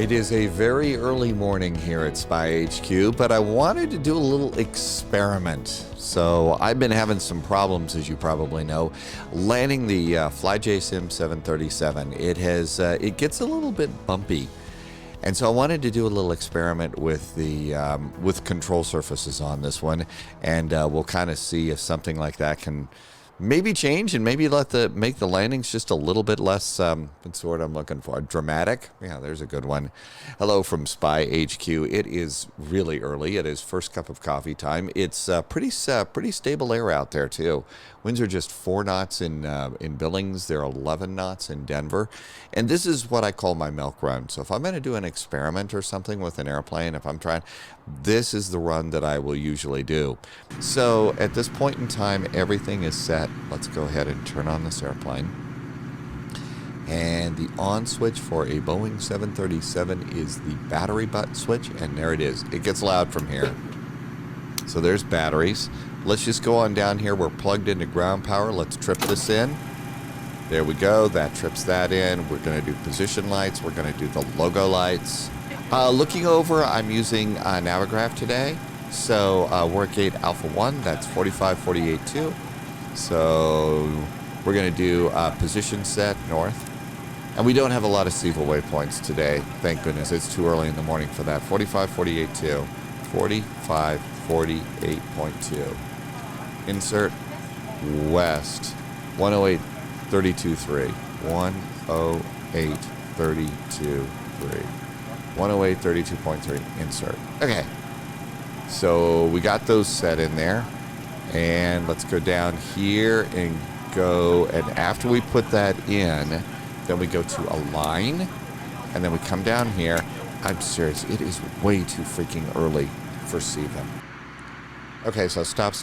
It is a very early morning here at Spy HQ, but I wanted to do a little experiment. So I've been having some problems, as you probably know, landing the FlyJ Sim 737. It gets a little bit bumpy. And so I wanted to do a little experiment with the control surfaces on this one, and we'll kind of see if something like that can maybe change and maybe make the landings just a little bit less, what's the word I'm looking for, dramatic? Yeah, there's a good one. Hello from Spy HQ. It is really early. It is first cup of coffee time. It's pretty stable air out there too. Winds are just 4 knots in Billings. They're 11 knots in Denver. And this is what I call my milk run. So if I'm going to do an experiment or something with an airplane, this is the run that I will usually do. So at this point in time, everything is set. Let's go ahead and turn on this airplane. And the on switch for a Boeing 737 is the battery button switch, and there it is. It gets loud from here. So there's batteries. Let's just go on down here. We're plugged into ground power. Let's trip this in. There we go. That trips that in. We're going to do position lights. We're going to do the logo lights. Looking over, I'm using Navigraph today. So work gate Alpha 1, that's 4548.2. So we're going to do position set north. And we don't have a lot of SIVA waypoints today. Thank goodness. It's too early in the morning for that. 4548.2. 4548.2. Insert west. 108.32.3. 108.32.3. 108.32.3. Insert. Okay. So we got those set in there. And let's go down here and go. And after we put that in, then we go to align. And then we come down here. I'm serious. It is way too freaking early for SIVA. Okay, so stop.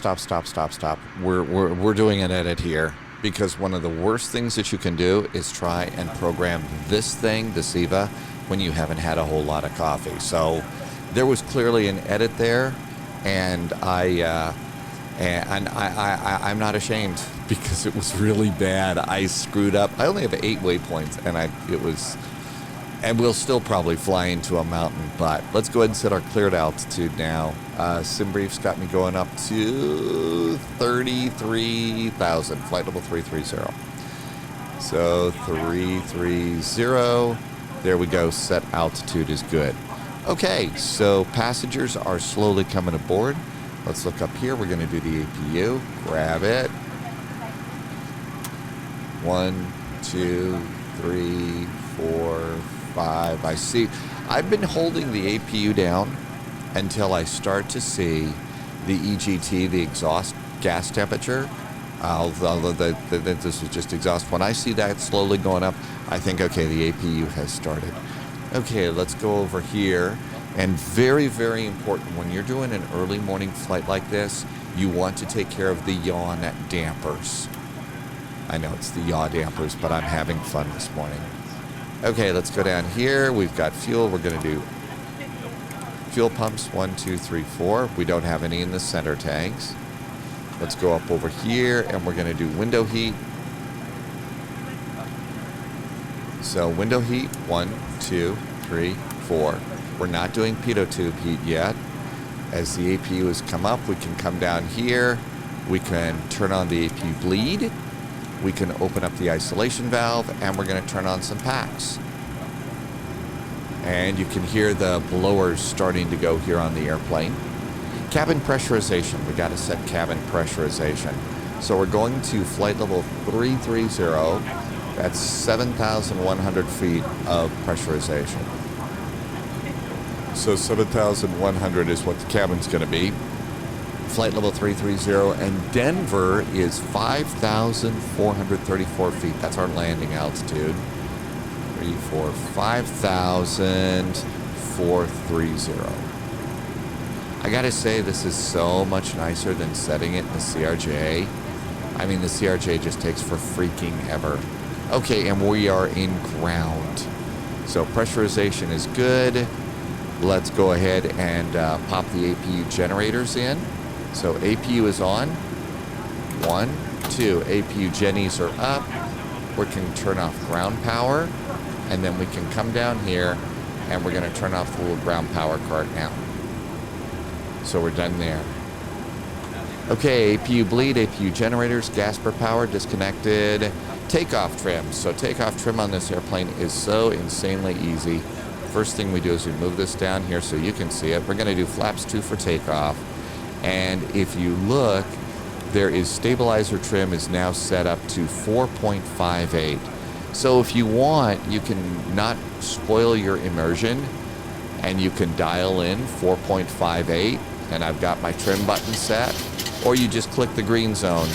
We're doing an edit here, because one of the worst things that you can do is try and program this thing, the SIVA, when you haven't had a whole lot of coffee. So there was clearly an edit there, and I'm not ashamed, because it was really bad. I screwed up. I only have 8 waypoints, and we'll still probably fly into a mountain, but let's go ahead and set our cleared altitude now. SimBrief's got me going up to 33,000, flight level 330. So 330, there we go, set altitude is good. Okay, so passengers are slowly coming aboard. Let's look up here. We're going to do the APU. Grab it. 1, 2, 3, 4, 5. I see. I've been holding the APU down until I start to see the EGT, the exhaust gas temperature. Although this is just exhaust. When I see that slowly going up, I think, okay, the APU has started. Okay, let's go over here. And very, very important, when you're doing an early morning flight like this, you want to take care of the yaw dampers. I know it's the yaw dampers, but I'm having fun this morning. Okay, let's go down here. We've got fuel. We're going to do fuel pumps 1, 2, 3, 4. We don't have any in the center tanks. Let's go up over here, and we're going to do window heat. So window heat 1, 2, 3, 4. We're not doing pitot tube heat yet. As the APU has come up, we can come down here. We can turn on the APU bleed. We can open up the isolation valve, and we're going to turn on some packs. And you can hear the blowers starting to go here on the airplane. Cabin pressurization. We got to set cabin pressurization. So we're going to flight level 330. That's 7,100 feet of pressurization. So 7,100 is what the cabin's going to be. Flight level 330, and Denver is 5,434 feet. That's our landing altitude. 5,430. I gotta say, this is so much nicer than setting it in the CRJ. I mean, the CRJ just takes for freaking ever. Okay, and we are in ground. So pressurization is good. Let's go ahead and pop the APU generators in. So APU is on. 1, 2. APU gennies are up. We can turn off ground power. And then we can come down here and we're going to turn off the little ground power cart now. So we're done there. Okay, APU bleed, APU generators, gas per power disconnected. Takeoff trim. So takeoff trim on this airplane is so insanely easy. First thing we do is we move this down here so you can see it. We're going to do flaps 2 for takeoff. And if you look, there is stabilizer trim is now set up to 4.58. So if you want, you can not spoil your immersion and you can dial in 4.58, and I've got my trim button set, or you just click the green zone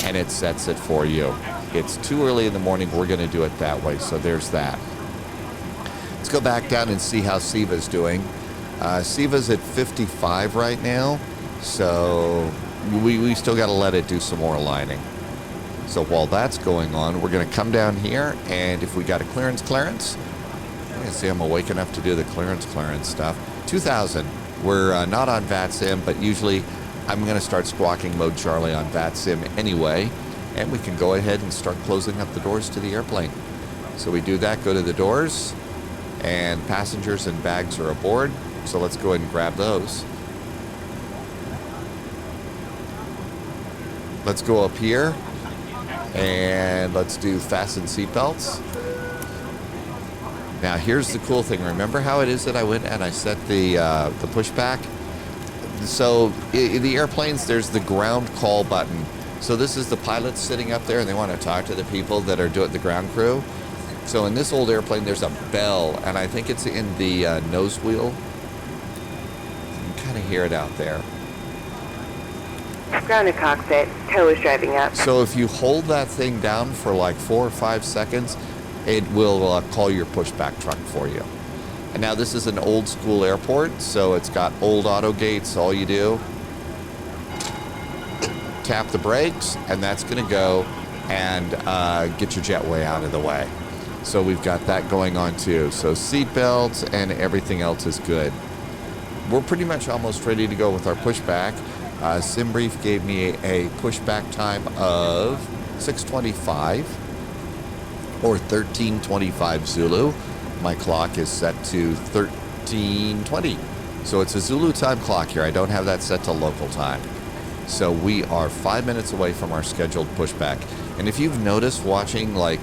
and it sets it for you. It's too early in the morning. We're going to do it that way. So there's that. Let's go back down and see how SIVA's doing. SIVA's at 55 right now. So we still got to let it do some more aligning. So while that's going on, we're going to come down here, and if we got a clearance, you can see I'm awake enough to do the clearance stuff. 2000. We're not on VATSIM, but usually I'm going to start squawking mode Charlie on VATSIM anyway, and we can go ahead and start closing up the doors to the airplane. So we do that, go to the doors, and passengers and bags are aboard. So let's go ahead and grab those. Let's go up here, and let's do fasten seatbelts. Now here's the cool thing. Remember how it is that I went and I set the pushback? So in the airplanes, there's the ground call button. So this is the pilots sitting up there, and they want to talk to the people that are doing the ground crew. So in this old airplane, there's a bell, and I think it's in the nose wheel. You can kind of hear it out there. Grounded cockpit, tow is driving up. So if you hold that thing down for like 4 or 5 seconds, it will call your pushback truck for you. And now this is an old school airport, so it's got old auto gates. All you do, tap the brakes, and that's going to go and get your jetway out of the way. So we've got that going on too. So seat belts and everything else is good. We're pretty much almost ready to go with our pushback. SimBrief gave me a pushback time of 6:25 or 13:25 Zulu. My clock is set to 13:20. So it's a Zulu time clock here. I don't have that set to local time. So we are 5 minutes away from our scheduled pushback. And if you've noticed watching, like,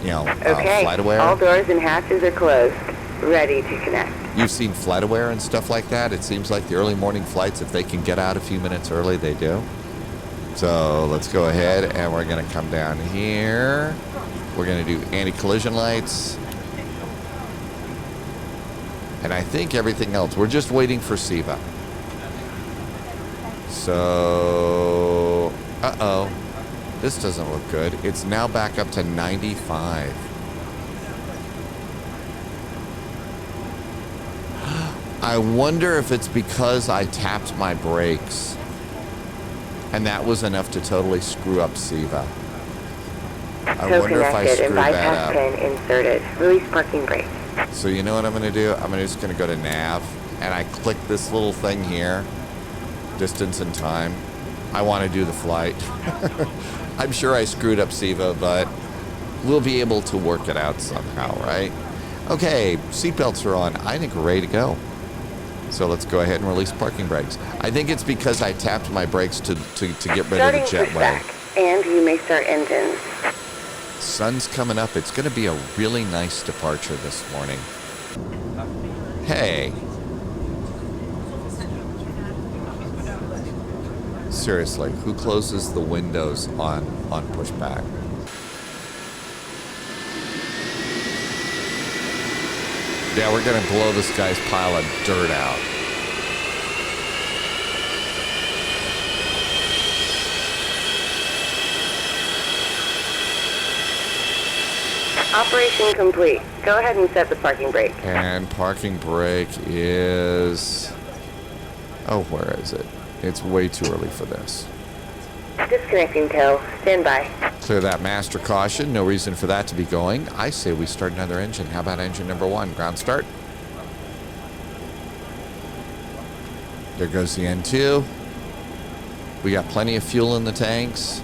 okay, FlightAware, all doors and hatches are closed, ready to connect. You've seen FlightAware and stuff like that. It seems like the early morning flights, if they can get out a few minutes early, they do. So let's go ahead, and we're going to come down here. We're going to do anti-collision lights. And I think everything else, we're just waiting for SIVA. So, this doesn't look good. It's now back up to 95. I wonder if it's because I tapped my brakes, and that was enough to totally screw up SIVA. I wonder if I screwed that up. Pin inserted. Release parking brake. So you know what I'm going to do? I'm just going to go to nav, and I click this little thing here, distance and time. I want to do the flight. I'm sure I screwed up SIVA, but we'll be able to work it out somehow, right? Okay, seatbelts are on. I think we're ready to go. So let's go ahead and release parking brakes. I think it's because I tapped my brakes to get rid of the jetway. And you may start engines. Sun's coming up. It's going to be a really nice departure this morning. Hey. Seriously, who closes the windows on pushback? Yeah, we're going to blow this guy's pile of dirt out. Operation complete. Go ahead and set the parking brake. And parking brake is... Oh, where is it? It's way too early for this. Disconnecting tow. Stand by. Clear that master caution. No reason for that to be going. I say we start another engine. How about engine number 1? Ground start. There goes the N2. We got plenty of fuel in the tanks.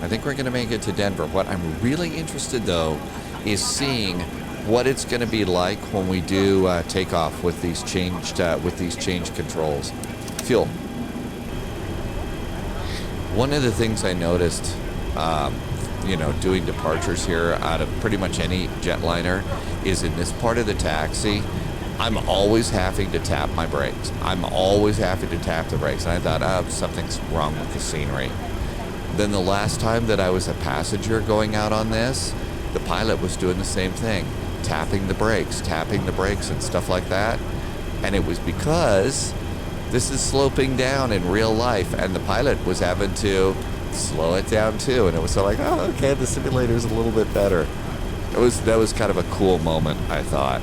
I think we're going to make it to Denver. What I'm really interested, though, is seeing what it's going to be like when we do takeoff with these changed controls. Fuel. One of the things I noticed, doing departures here out of pretty much any jetliner is in this part of the taxi, I'm always having to tap my brakes. I'm always having to tap the brakes. And I thought, something's wrong with the scenery. Then the last time that I was a passenger going out on this, the pilot was doing the same thing, tapping the brakes and stuff like that. And it was because this is sloping down in real life, and the pilot was having to slow it down too. And it was so like, oh, okay, the simulator's a little bit better. That was kind of a cool moment, I thought.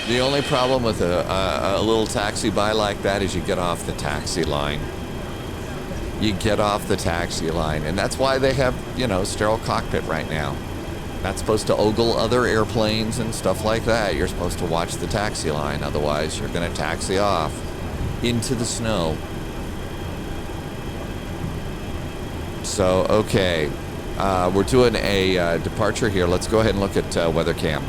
The only problem with a little taxi by like that is you get off the taxi line. You get off the taxi line, and that's why they have, sterile cockpit right now. Not supposed to ogle other airplanes and stuff like that. You're supposed to watch the taxi line, otherwise you're going to taxi off into the snow. So, okay, we're doing a departure here. Let's go ahead and look at weather cam.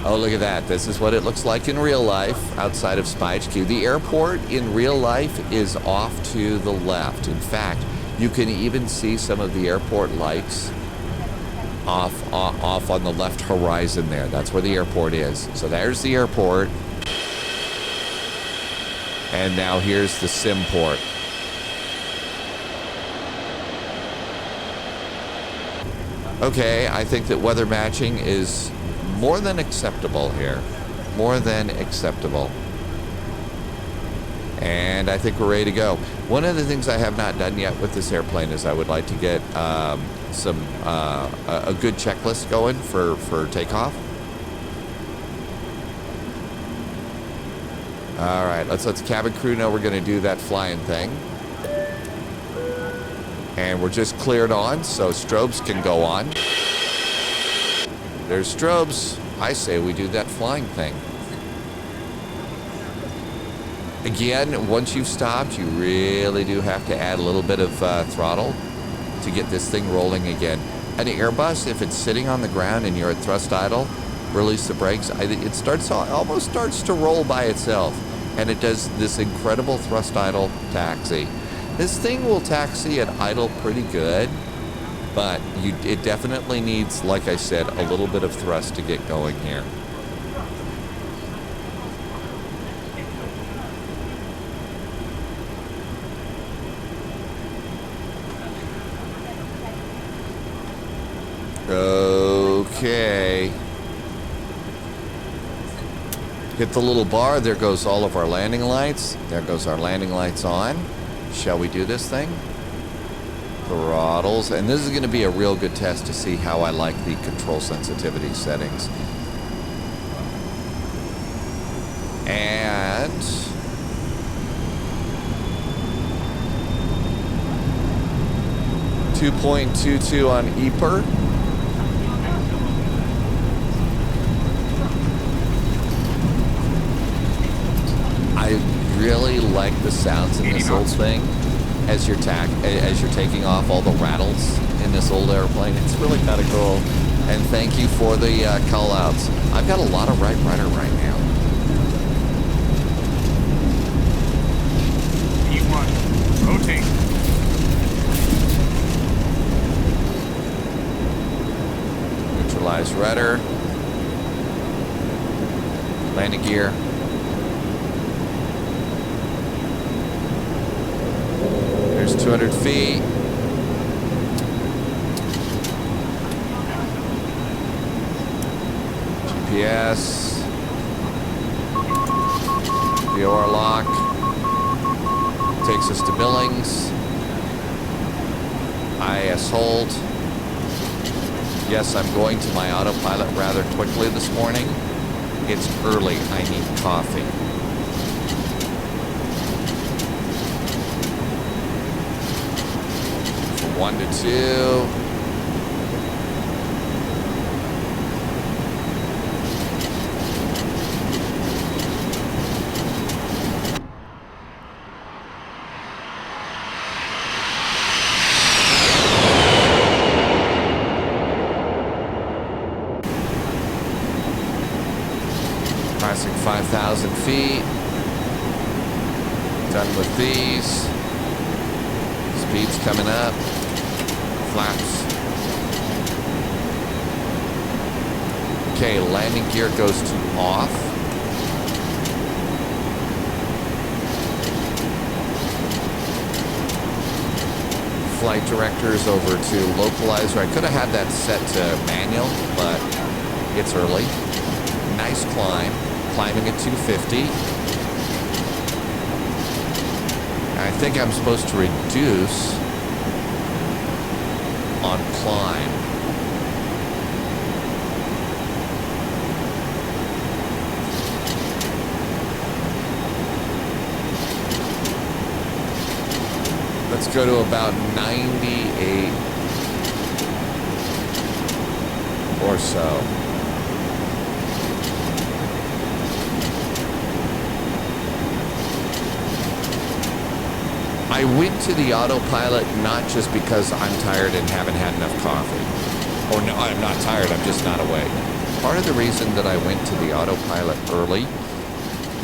Oh, look at that. This is what it looks like in real life outside of Spy HQ. The airport in real life is off to the left. In fact, you can even see some of the airport lights off on the left horizon there. That's where the airport is. So there's the airport. And now here's the sim port. Okay, I think that weather matching is more than acceptable here. More than acceptable. And I think we're ready to go. One of the things I have not done yet with this airplane is I would like to get a good checklist going for takeoff. All right, let's let the cabin crew know we're going to do that flying thing. And we're just cleared on, so strobes can go on. There's strobes. I say we do that flying thing. Again, once you've stopped, you really do have to add a little bit of throttle to get this thing rolling again. An Airbus, if it's sitting on the ground and you're at thrust idle, release the brakes, it almost starts to roll by itself. And it does this incredible thrust idle taxi. This thing will taxi at idle pretty good. But it definitely needs, like I said, a little bit of thrust to get going here. Okay. Hit the little bar. There goes all of our landing lights. There goes our landing lights on. Shall we do this thing? Throttles, and this is going to be a real good test to see how I like the control sensitivity settings. And 2.22 on EPR. I really like the sounds in this old thing. As you're taking off, all the rattles in this old airplane. It's really kind of cool. And thank you for the call-outs. I've got a lot of right rudder right now. E1, rotate. Neutralize rudder. Landing gear. There's 200 feet. GPS. VOR lock. Takes us to Billings. IS hold. Yes, I'm going to my autopilot rather quickly this morning. It's early. I need coffee. 1 to 2. Passing 5,000 feet. Done with these. Speed's coming up. Flaps. Okay, landing gear goes to off. Flight directors over to localizer. I could have had that set to manual, but it's early. Nice climb. Climbing at 250. I think I'm supposed to reduce on climb. Let's go to about 98 or so. I went to the autopilot not just because I'm tired and haven't had enough coffee. Or no, I'm not tired, I'm just not awake. Part of the reason that I went to the autopilot early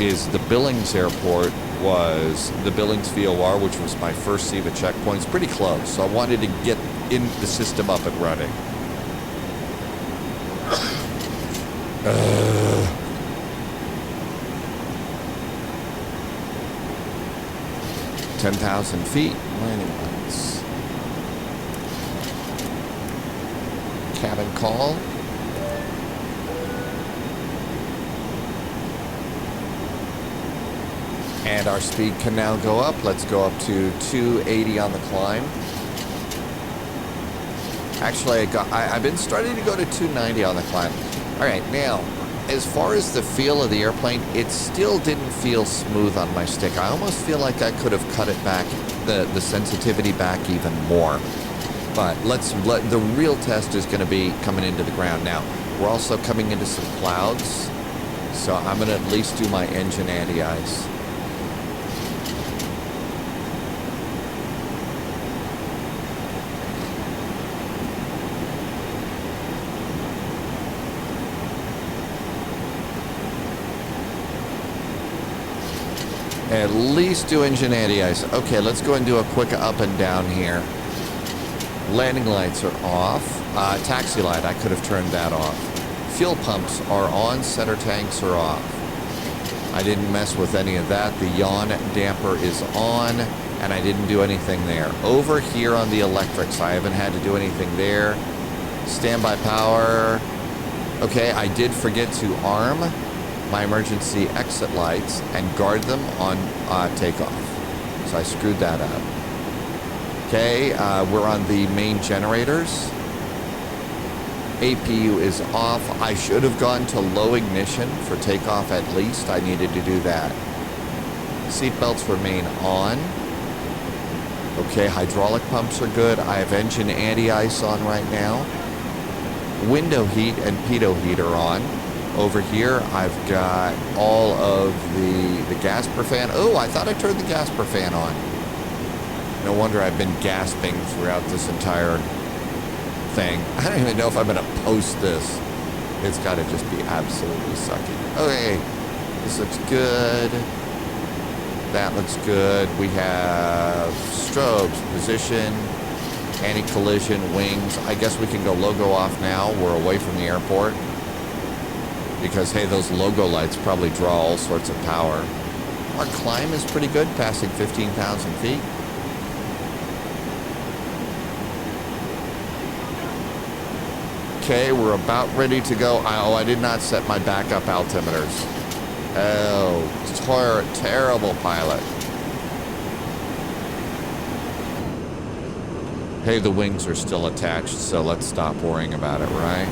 is the Billings airport was the Billings VOR, which was my first SEVA checkpoint. It's pretty close, so I wanted to get in the system up and running. 10,000 feet, landing lights. Cabin call. And our speed can now go up. Let's go up to 280 on the climb. Actually, I've been starting to go to 290 on the climb. All right, now, as far as the feel of the airplane, it still didn't feel smooth on my stick. I almost feel like I could have cut it back, the sensitivity back even more. But the real test is going to be coming into the ground. Now, we're also coming into some clouds, so I'm going to at least do my engine anti-ice. At least do engine anti-ice. Okay, let's go and do a quick up and down here. Landing lights are off. Taxi light, I could have turned that off. Fuel pumps are on, center tanks are off. I didn't mess with any of that. The yaw damper is on, and I didn't do anything there. Over here on the electrics, I haven't had to do anything there. Standby power. Okay, I did forget to arm my emergency exit lights and guard them on takeoff. So I screwed that up. Okay, we're on the main generators. APU is off. I should have gone to low ignition for takeoff at least. I needed to do that. Seatbelts remain on. Okay, hydraulic pumps are good. I have engine anti-ice on right now. Window heat and pitot heat are on. Over here, I've got all of the Gasper fan. Oh, I thought I turned the Gasper fan on. No wonder I've been gasping throughout this entire thing. I don't even know if I'm going to post this. It's got to just be absolutely sucky. Okay, this looks good. That looks good. We have strobes, position, anti-collision, wings. I guess we can go logo off now. We're away from the airport. Because, hey, those logo lights probably draw all sorts of power. Our climb is pretty good, passing 15,000 feet. Okay, we're about ready to go. Oh, I did not set my backup altimeters. Oh, terrible pilot. Hey, the wings are still attached, so let's stop worrying about it, right?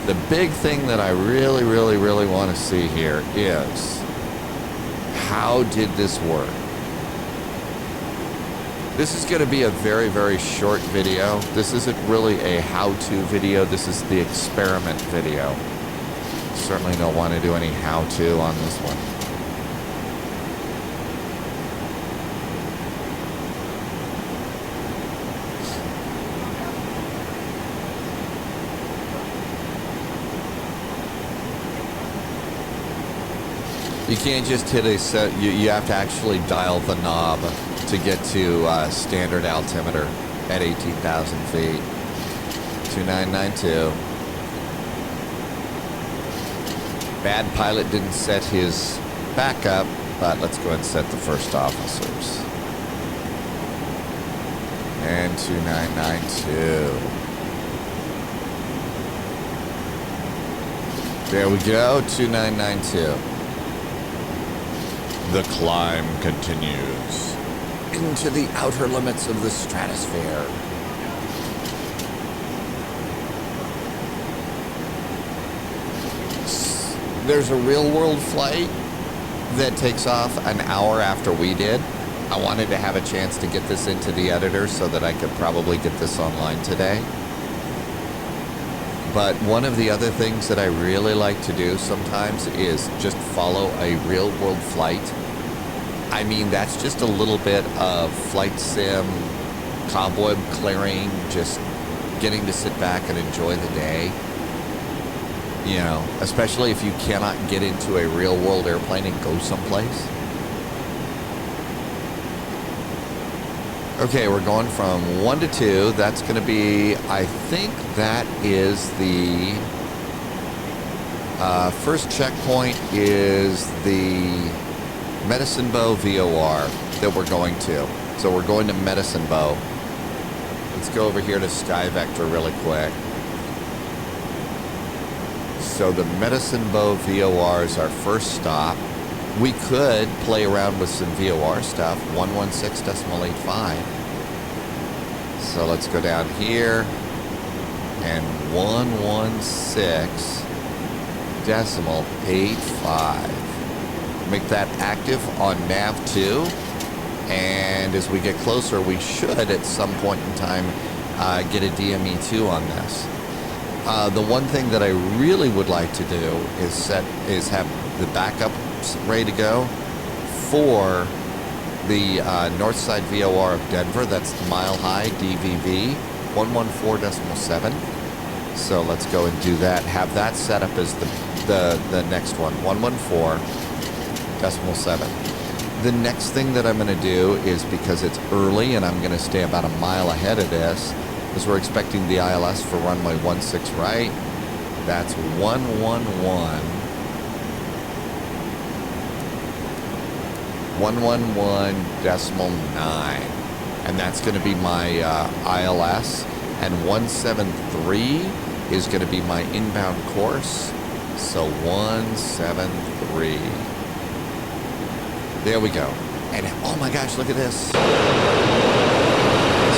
The big thing that I really, really, really want to see here is how did this work? This is going to be a very, very short video. This isn't really a how-to video. This is the experiment video. Certainly don't want to do any how-to on this one. You can't just hit a set. You have to actually dial the knob to get to standard altimeter at 18,000 feet. 2992. Bad pilot didn't set his backup, but let's go ahead and set the first officers. And 2992. There we go, 2992. The climb continues into the outer limits of the stratosphere. There's a real-world flight that takes off an hour after we did. I wanted to have a chance to get this into the editor so that I could probably get this online today. But one of the other things that I really like to do sometimes is just follow a real-world flight. I mean, that's just a little bit of flight sim, cobweb clearing, just getting to sit back and enjoy the day. You know, especially if you cannot get into a real-world airplane and go someplace. Okay, we're going from 1 to 2. That's going to be, I think that is the first checkpoint is the Medicine Bow VOR that we're going to. So we're going to Medicine Bow. Let's go over here to Sky Vector really quick. So the Medicine Bow VOR is our first stop. We could play around with some VOR stuff, 116.85. So let's go down here and 116.85. Make that active on nav2. And as we get closer, we should at some point in time get a DME2 on this. The one thing that I really would like to do is have the backup ready to go for the north side VOR of Denver. That's Mile High DVV 114.7. So let's go and do that. Have that set up as the next one, 114.7. The next thing that I'm going to do is, because it's early and I'm going to stay about a mile ahead of this, is we're expecting the ILS for runway 16 right. That's 111.9, and that's going to be my ILS, and 173 is going to be my inbound course. So 173. There we go. And oh my gosh, look at this.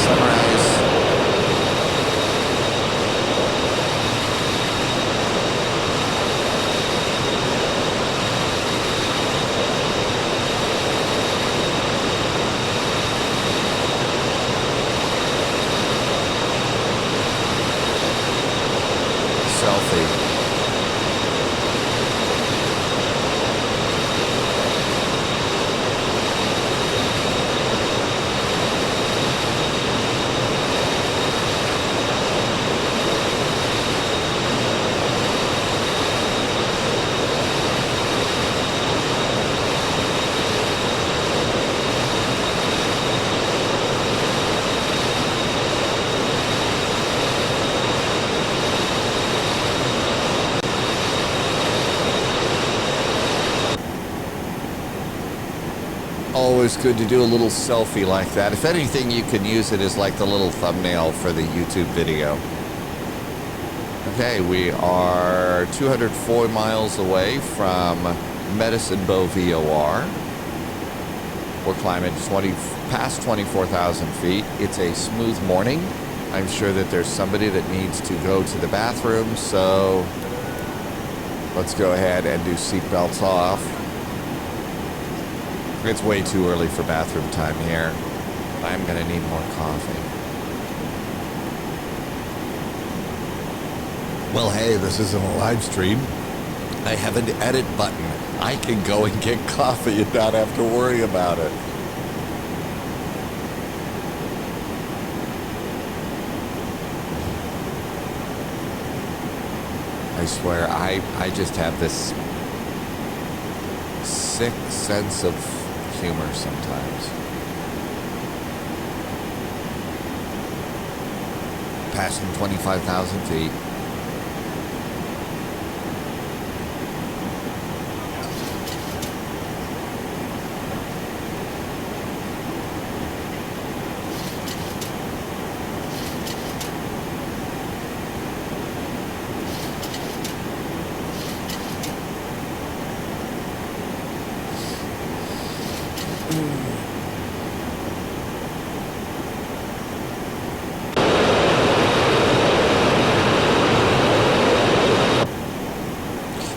Sunrise. Always good to do a little selfie like that. If anything, you can use it as like the little thumbnail for the YouTube video. Okay, we are 204 miles away from Medicine Bow VOR. We're climbing past 24,000 feet. It's a smooth morning. I'm sure that there's somebody that needs to go to the bathroom, so let's go ahead and do seatbelts off. It's way too early for bathroom time here. I'm going to need more coffee. Well, hey, this isn't a live stream. I have an edit button. I can go and get coffee and not have to worry about it. I swear, I just have this sick sense of humor sometimes. Passing 25,000 feet.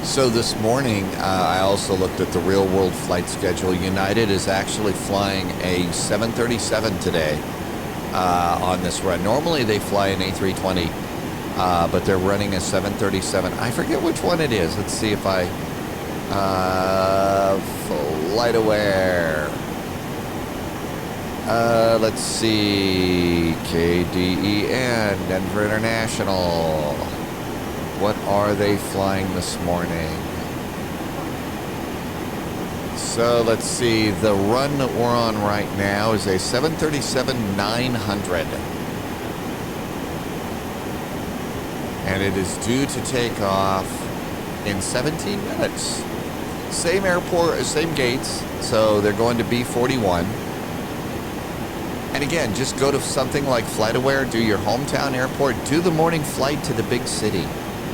So this morning, I also looked at the real-world flight schedule. United is actually flying a 737 today on this run. Normally they fly an A320, but they're running a 737. I forget which one it is. Let's see if I... flight aware. Let's see. KDEN, Denver International. What are they flying this morning? So let's see. The run that we're on right now is a 737-900. And it is due to take off in 17 minutes. Same airport, same gates. So they're going to B41. And again, just go to something like FlightAware, do your hometown airport, do the morning flight to the big city.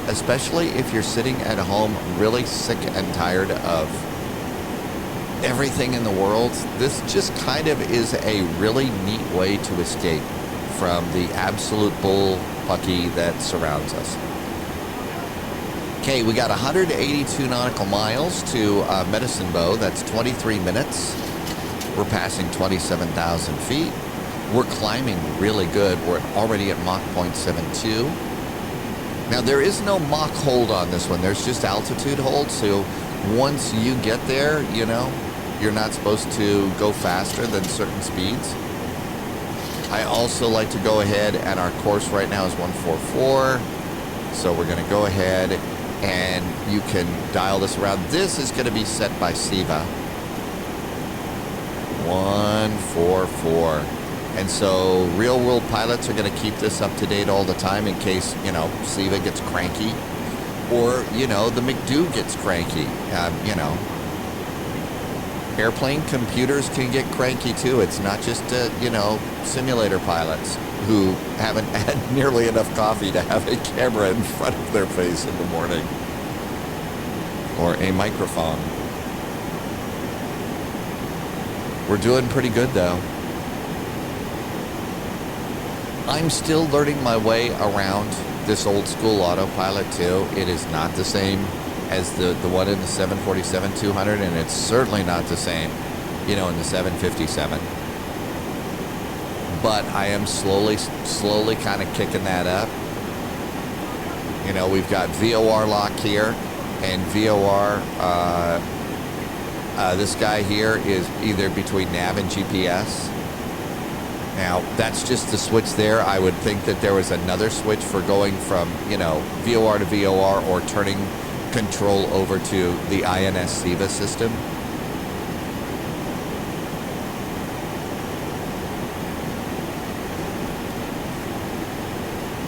Especially if you're sitting at home really sick and tired of everything in the world. This just kind of is a really neat way to escape from the absolute bullpucky that surrounds us. Okay, we got 182 nautical miles to Medicine Bow. That's 23 minutes. We're passing 27,000 feet. We're climbing really good. We're already at Mach 0.72. Now, there is no Mach hold on this one. There's just altitude hold. So once you get there, you know, you're not supposed to go faster than certain speeds. I also like to go ahead, and our course right now is 144. So we're going to go ahead and you can dial this around. This is going to be set by SIVA. 144. And so real world pilots are going to keep this up to date all the time in case, you know, SIVA gets cranky or, you know, the McDo gets cranky. You know, airplane computers can get cranky too. It's not just, you know, simulator pilots who haven't had nearly enough coffee to have a camera in front of their face in the morning or a microphone. We're doing pretty good though. I'm still learning my way around this old school autopilot too. It is not the same as the one in the 747-200, and it's certainly not the same, you know, in the 757. But I am slowly kind of kicking that up. You know, we've got VOR lock here, and VOR, this guy here is either between nav and GPS. Now, that's just the switch there. I would think that there was another switch for going from, you know, VOR to VOR or turning control over to the INS SIVA system.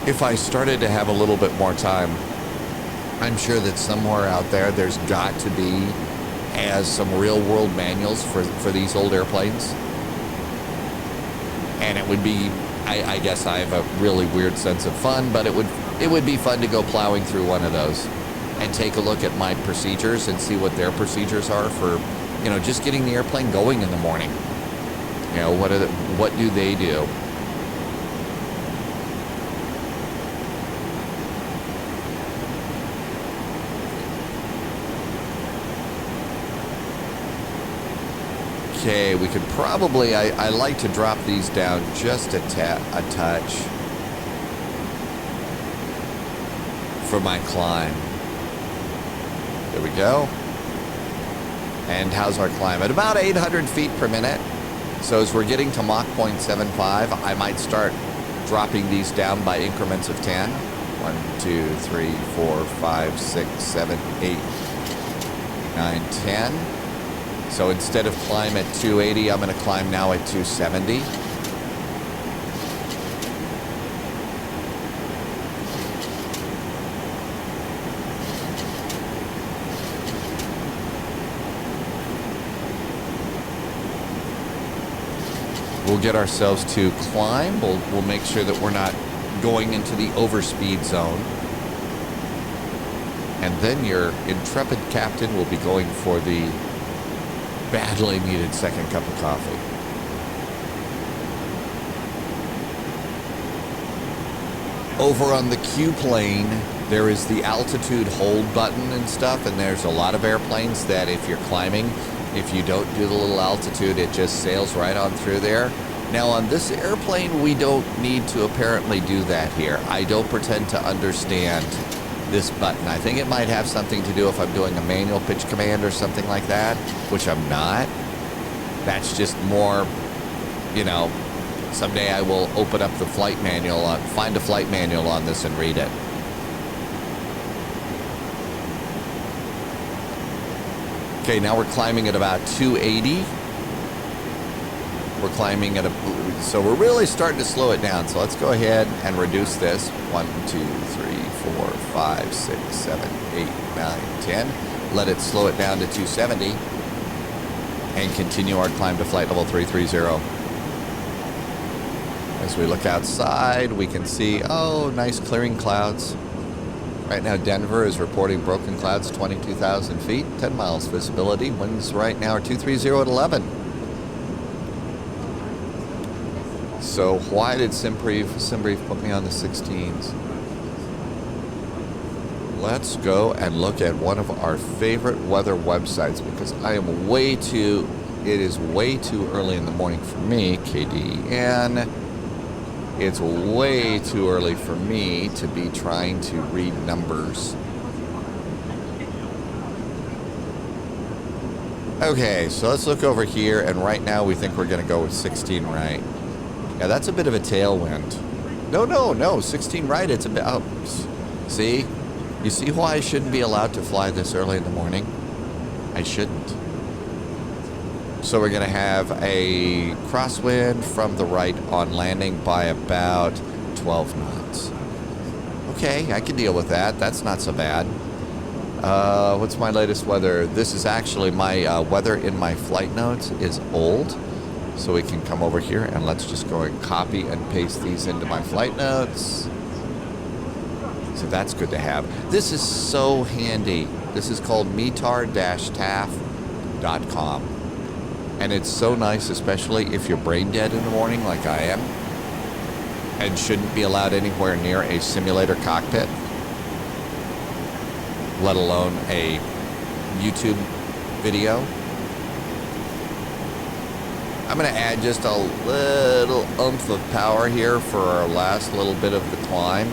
If I started to have a little bit more time, I'm sure that somewhere out there, there's got to be some real-world manuals for these old airplanes. And it would be, I guess I have a really weird sense of fun, but it would be fun to go plowing through one of those and take a look at my procedures and see what their procedures are for, you know, just getting the airplane going in the morning. You know, what do they do? Okay, we could probably, I like to drop these down just a touch for my climb. There we go. And how's our climb? At about 800 feet per minute. So as we're getting to Mach 0.75, I might start dropping these down by increments of 10. 1, 2, 3, 4, 5, 6, 7, 8, 9, 10. So instead of climb at 280, I'm going to climb now at 270. We'll get ourselves to climb. We'll make sure that we're not going into the overspeed zone. And then your intrepid captain will be going for the badly needed second cup of coffee. Over on the Q plane, there is the altitude hold button and stuff, and there's a lot of airplanes that if you're climbing, if you don't do the little altitude, it just sails right on through there. Now on this airplane, we don't need to apparently do that here. I don't pretend to understand this button. I think it might have something to do if I'm doing a manual pitch command or something like that, which I'm not. That's just more, you know, someday I will open up the flight manual, find a flight manual on this and read it. Okay, now we're climbing at about 280. We're climbing at so we're really starting to slow it down. So let's go ahead and reduce this. 1, 2, 3, 4, 5, 6, 7, 8, 9, 10. Let it slow it down to 270 and continue our climb to flight level 330. As we look outside, we can see, oh, nice clearing clouds. Right now, Denver is reporting broken clouds, 22,000 feet, 10 miles visibility. Winds right now are 230 at 11. So why did Simbrief put me on the 16s? Let's go and look at one of our favorite weather websites because it is way too early in the morning for me, KDEN. It's way too early for me to be trying to read numbers. Okay, so let's look over here, and right now we think we're going to go with 16 right. Yeah, that's a bit of a tailwind. No, 16 right, it's a bit... Oh, see? You see why I shouldn't be allowed to fly this early in the morning? I shouldn't. So we're going to have a crosswind from the right on landing by about 12 knots. Okay, I can deal with that. That's not so bad. What's my latest weather? This is actually my weather in my flight notes is old. So we can come over here and let's just go and copy and paste these into my flight notes. So that's good to have. This is so handy. This is called metar-taf.com. And it's so nice, especially if you're brain dead in the morning like I am and shouldn't be allowed anywhere near a simulator cockpit, let alone a YouTube video. I'm going to add just a little oomph of power here for our last little bit of the climb.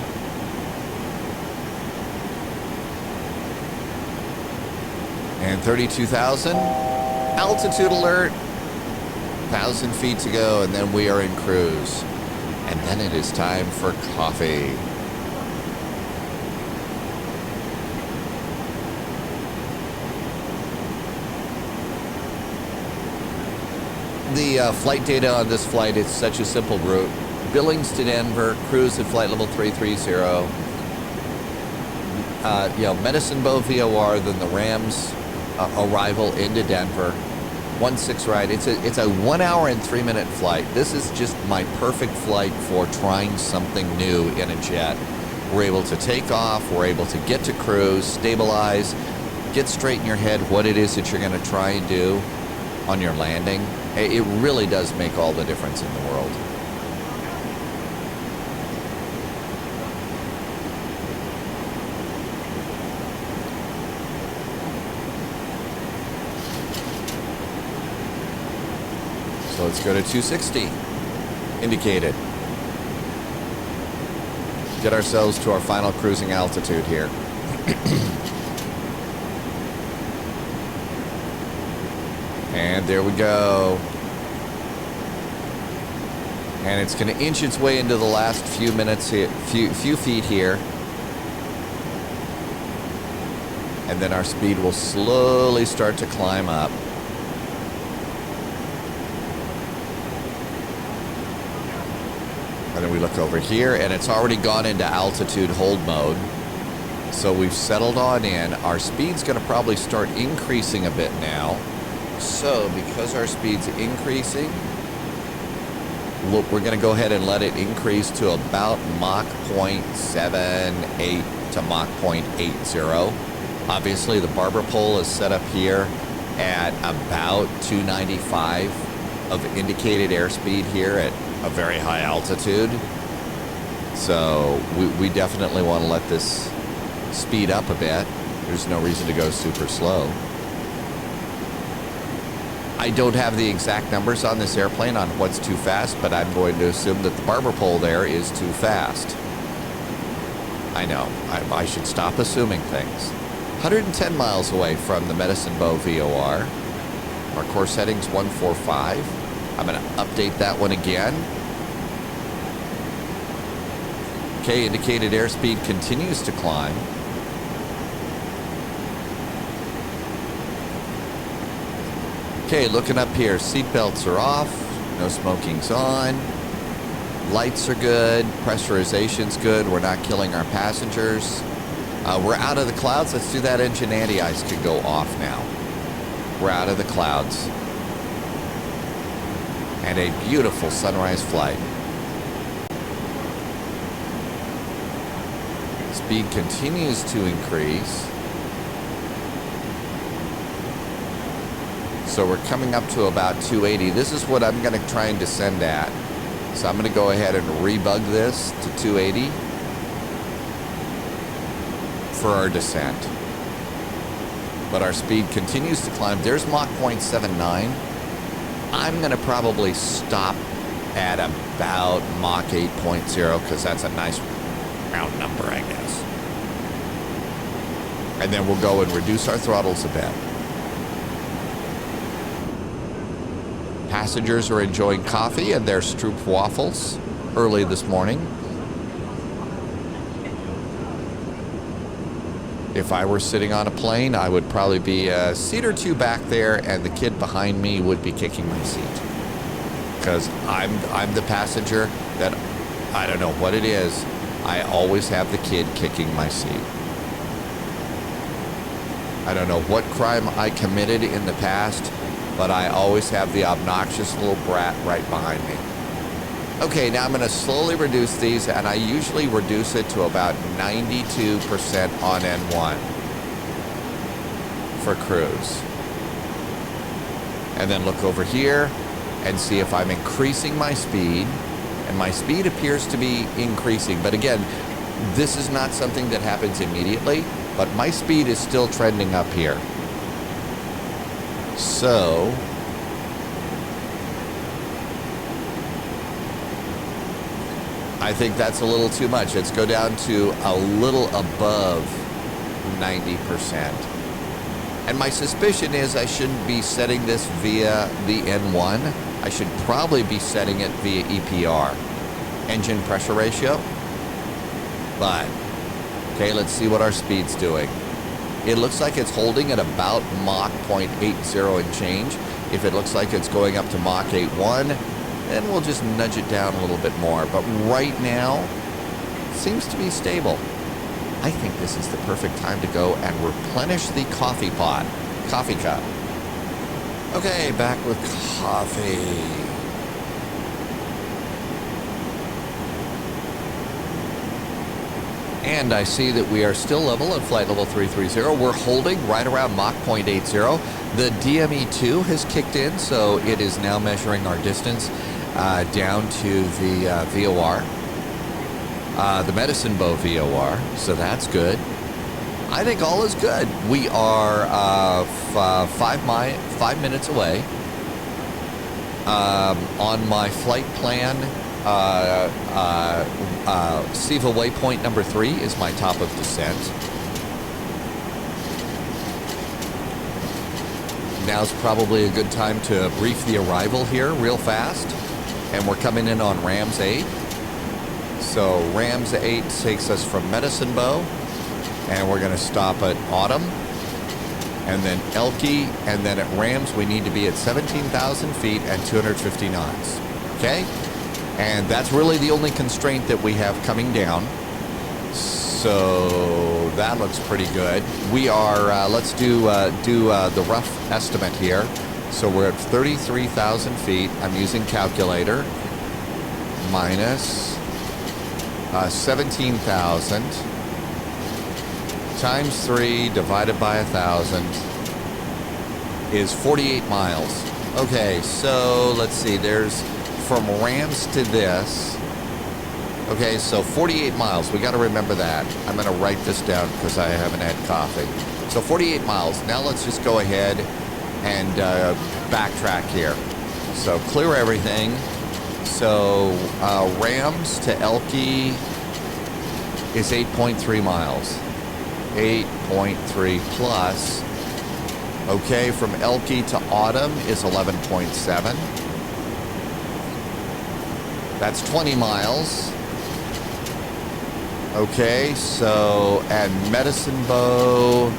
And 32,000. Altitude alert. 1,000 feet to go, and then we are in cruise. And then it is time for coffee. The flight data on this flight is such a simple route. Billings to Denver, cruise at flight level 330. Medicine Bow VOR, then the Rams arrival into Denver. 16 right. It's a 1 hour and 3 minute flight. This is just my perfect flight for trying something new in a jet. We're able to take off. We're able to get to cruise, stabilize, get straight in your head what it is that you're going to try and do on your landing. It really does make all the difference in the world. So let's go to 260, indicated. Get ourselves to our final cruising altitude here. And there we go. And it's going to inch its way into the last few minutes here, few feet here. And then our speed will slowly start to climb up. And then we look over here, and it's already gone into altitude hold mode. So we've settled on in. Our speed's going to probably start increasing a bit now. So because our speed's increasing, we're going to go ahead and let it increase to about Mach 0.78 to Mach 0.80. Obviously, the barber pole is set up here at about 295 of indicated airspeed here at a very high altitude. So we definitely want to let this speed up a bit. There's no reason to go super slow. I don't have the exact numbers on this airplane on what's too fast, but I'm going to assume that the barber pole there is too fast. I know, I should stop assuming things. 110 miles away from the Medicine Bow VOR. Our course heading's 145. I'm going to update that one again. Okay, indicated airspeed continues to climb. Okay, looking up here, seatbelts are off, no smoking's on, lights are good, pressurization's good, we're not killing our passengers. We're out of the clouds. Let's do that engine anti-ice could go off now. We're out of the clouds. And a beautiful sunrise flight. Speed continues to increase. So we're coming up to about 280. This is what I'm going to try and descend at. So I'm going to go ahead and rebug this to 280 for our descent. But our speed continues to climb. There's Mach 0.79. I'm going to probably stop at about Mach 8.0 because that's a nice round number, I guess. And then we'll go and reduce our throttles a bit. Passengers are enjoying coffee and their Stroop waffles early this morning. If I were sitting on a plane, I would probably be a seat or two back there, and the kid behind me would be kicking my seat. Because I'm the passenger that, I don't know what it is, I always have the kid kicking my seat. I don't know what crime I committed in the past, but I always have the obnoxious little brat right behind me. Okay, now I'm going to slowly reduce these, and I usually reduce it to about 92% on N1 for cruise. And then look over here and see if I'm increasing my speed, and my speed appears to be increasing. But again, this is not something that happens immediately, but my speed is still trending up here. So I think that's a little too much. Let's go down to a little above 90%. And my suspicion is I shouldn't be setting this via the N1. I should probably be setting it via EPR, engine pressure ratio. But, okay, let's see what our speed's doing. It looks like it's holding at about Mach 0.80 and change. If it looks like it's going up to Mach 8.1, then we'll just nudge it down a little bit more. But right now, it seems to be stable. I think this is the perfect time to go and replenish the coffee cup. Okay, back with coffee. And I see that we are still level at flight level 330. We're holding right around Mach 0.80. The DME2 has kicked in, so it is now measuring our distance down to the VOR, the Medicine Bow VOR, so that's good. I think all is good. We are 5 minutes away On my flight plan, SIVA waypoint number 3 is my top of descent. Now's probably a good time to brief the arrival here real fast. And we're coming in on Rams 8. So Rams 8 takes us from Medicine Bow, and we're going to stop at Autumn, and then Elke, and then at Rams we need to be at 17,000 feet and 250 knots. Okay? And that's really the only constraint that we have coming down. So that looks pretty good. We are, let's do the rough estimate here. So we're at 33,000 feet. I'm using calculator. Minus 17,000 times 3 divided by 1,000 is 48 miles. Okay, so let's see. There's from Rams to this. Okay, so 48 miles. We got to remember that. I'm going to write this down because I haven't had coffee. So 48 miles. Now let's just go ahead and backtrack here. So clear everything. So Rams to Elke is 8.3 miles. 8.3 plus. Okay, from Elke to Autumn is 11.7. That's 20 miles. Okay, so and Medicine Bow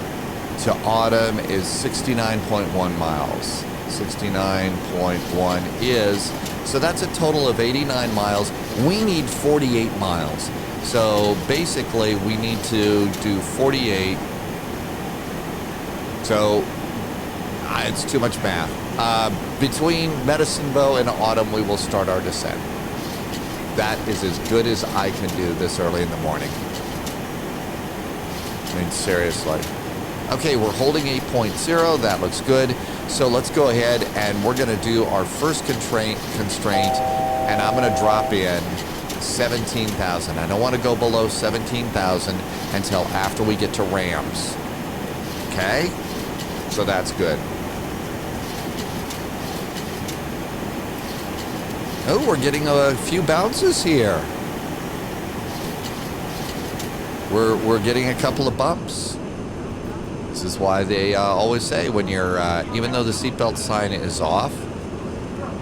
to Autumn is 69.1 miles. 69.1 is, so that's a total of 89 miles. We need 48 miles. So basically we need to do 48. So it's too much math. Between Medicine Bow and Autumn, we will start our descent. That is as good as I can do this early in the morning. I mean, seriously. Okay, we're holding 8.0. That looks good. So let's go ahead and we're going to do our first constraint, and I'm going to drop in 17,000. I don't want to go below 17,000 until after we get to Rams. Okay? So that's good. Oh, we're getting a few bounces here. We're getting a couple of bumps. This is why they always say when you're, even though the seatbelt sign is off,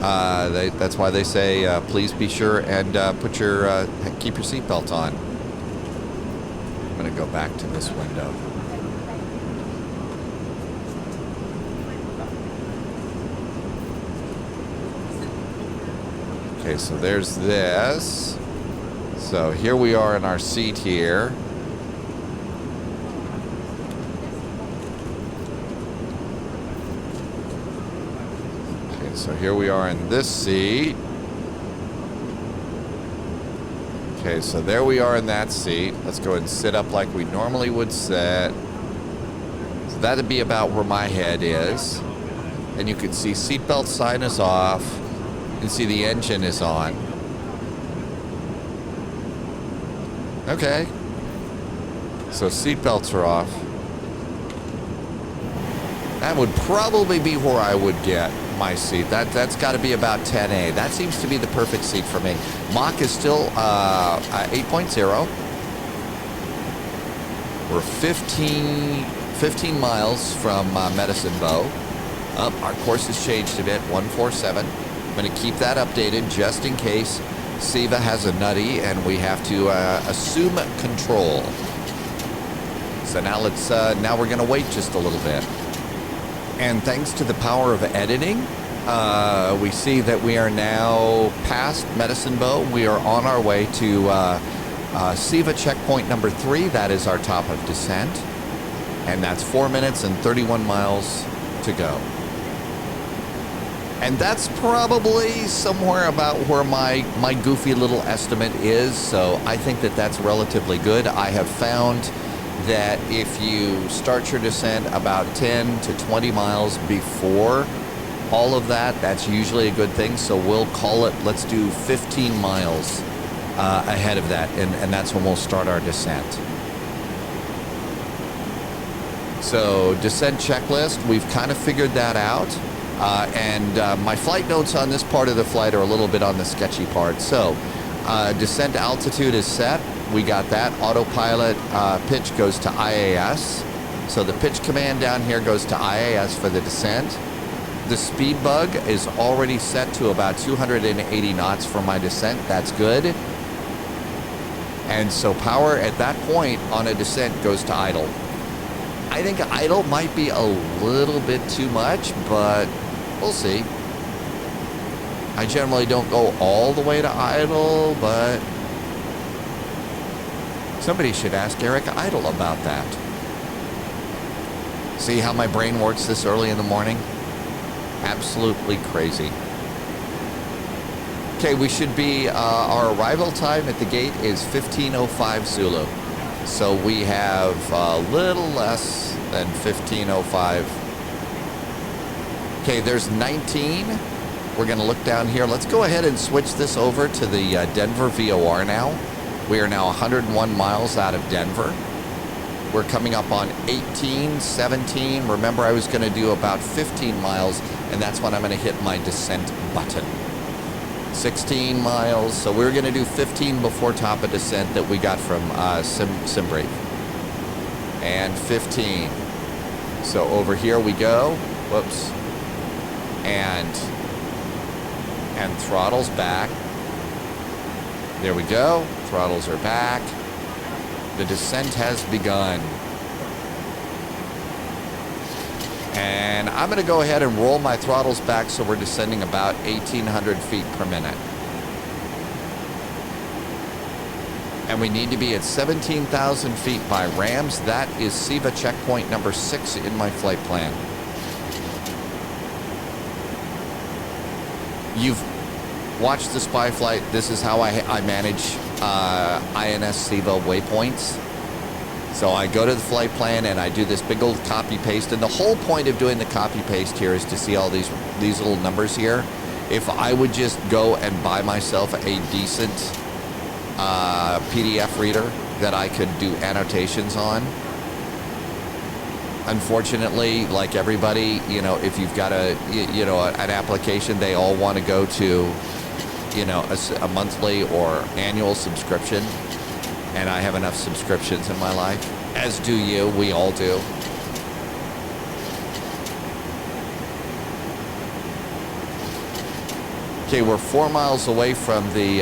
that's why they say please be sure and keep your seatbelt on. I'm going to go back to this window. Okay, so there's this. So here we are in our seat here. Okay, so here we are in this seat. Okay, so there we are in that seat. Let's go ahead and sit up like we normally would sit. So that'd be about where my head is. And you can see seatbelt sign is off. You can see the engine is on. Okay. So seatbelts are off. That would probably be where I would get my seat. That's got to be about 10A. That seems to be the perfect seat for me. Mach is still 8.0. We're 15 miles from Medicine Bow. Our course has changed a bit, 147. I'm going to keep that updated just in case SIVA has a nutty and we have to assume control. So now now we're going to wait just a little bit. And thanks to the power of editing, we see that we are now past Medicine Bow. We are on our way to SIVA checkpoint number 3. That is our top of descent. And that's 4 minutes and 31 miles to go. And that's probably somewhere about where my goofy little estimate is. So I think that that's relatively good. I have found that if you start your descent about 10 to 20 miles before all of that, that's usually a good thing. So we'll call it, let's do 15 miles ahead of that. And that's when we'll start our descent. So descent checklist, we've kind of figured that out. My flight notes on this part of the flight are a little bit on the sketchy part. So, descent altitude is set. We got that. Autopilot pitch goes to IAS. So the pitch command down here goes to IAS for the descent. The speed bug is already set to about 280 knots for my descent. That's good. And so power at that point on a descent goes to idle. I think idle might be a little bit too much, but we'll see. I generally don't go all the way to idle, but somebody should ask Eric Idle about that. See how my brain works this early in the morning? Absolutely crazy. Okay, we should be, our arrival time at the gate is 15:05 Zulu. So we have a little less than 15:05. Okay, there's 19. We're going to look down here. Let's go ahead and switch this over to the Denver VOR now. We are now 101 miles out of Denver. We're coming up on 18, 17. Remember, I was going to do about 15 miles, and that's when I'm going to hit my descent button. 16 miles. So we were going to do 15 before top of descent that we got from SimBrief. And 15. So over here we go. Whoops. And throttles back. There we go. Throttles are back. The descent has begun. And I'm going to go ahead and roll my throttles back so we're descending about 1,800 feet per minute. And we need to be at 17,000 feet by Rams. That is SIVA checkpoint number 6 in my flight plan. You've watched the spy flight. This is how I manage INS SIVA waypoints. So I go to the flight plan and I do this big old copy paste. And the whole point of doing the copy paste here is to see all these little numbers here. If I would just go and buy myself a decent PDF reader that I could do annotations on. Unfortunately, like everybody, if you've got an application, they all want to go to, a monthly or annual subscription. And I have enough subscriptions in my life, as do you. We all do. Okay, we're 4 miles away from the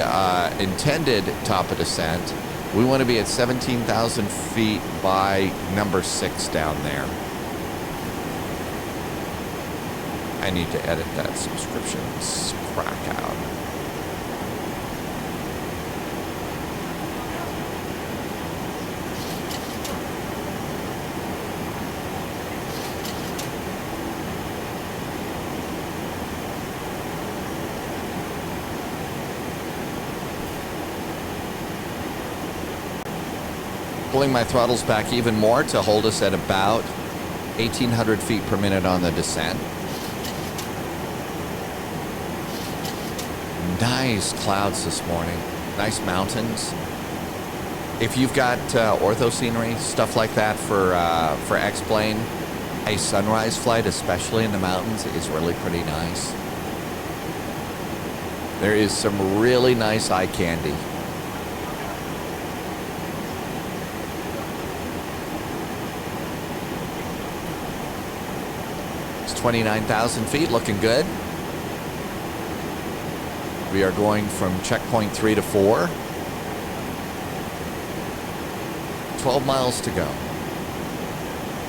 intended top of descent. We want to be at 17,000 feet by number 6 down there. I need to edit that subscription crack out. Pulling my throttles back even more to hold us at about 1,800 feet per minute on the descent. Nice clouds this morning. Nice mountains. If you've got ortho scenery, stuff like that for X-Plane, a sunrise flight, especially in the mountains, is really pretty nice. There is some really nice eye candy. It's 29,000 feet, looking good. We are going from checkpoint 3 to 4. 12 miles to go.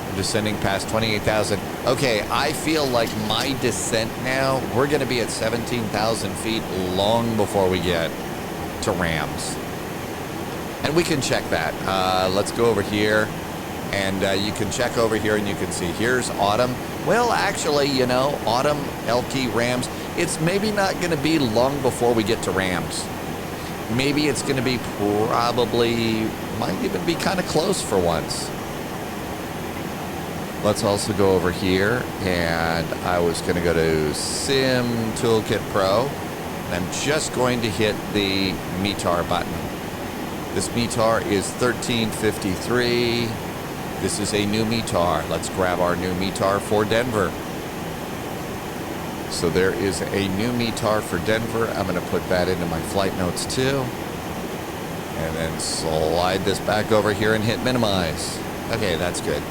We're descending past 28,000. Okay, I feel like my descent now, we're going to be at 17,000 feet long before we get to Rams. And we can check that. Let's go over here. And you can check over here and you can see here's autumn. Well, actually, autumn, Elke, Rams. It's maybe not going to be long before we get to Rams. Maybe it's going to be might even be kind of close for once. Let's also go over here, and I was going to go to Sim Toolkit Pro, and I'm just going to hit the METAR button. This METAR is 1353. This is a new METAR. Let's grab our new METAR for Denver. So there is a new METAR for Denver. I'm going to put that into my flight notes too. And then slide this back over here and hit minimize. Okay, that's good.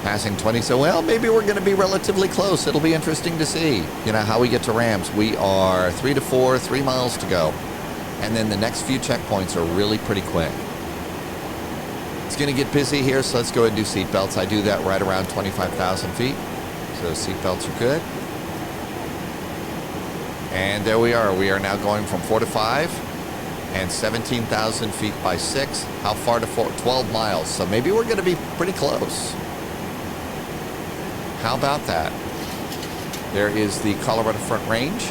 Passing 20, so well, maybe we're going to be relatively close. It'll be interesting to see, you know, how we get to Rams. We are 3 miles to go. And then the next few checkpoints are really pretty quick. It's going to get busy here, so let's go ahead and do seatbelts. I do that right around 25,000 feet. So seatbelts are good. And there we are. We are now going from 4 to 5 and 17,000 feet by 6. How far to 12 miles. So maybe we're going to be pretty close. How about that? There is the Colorado Front Range.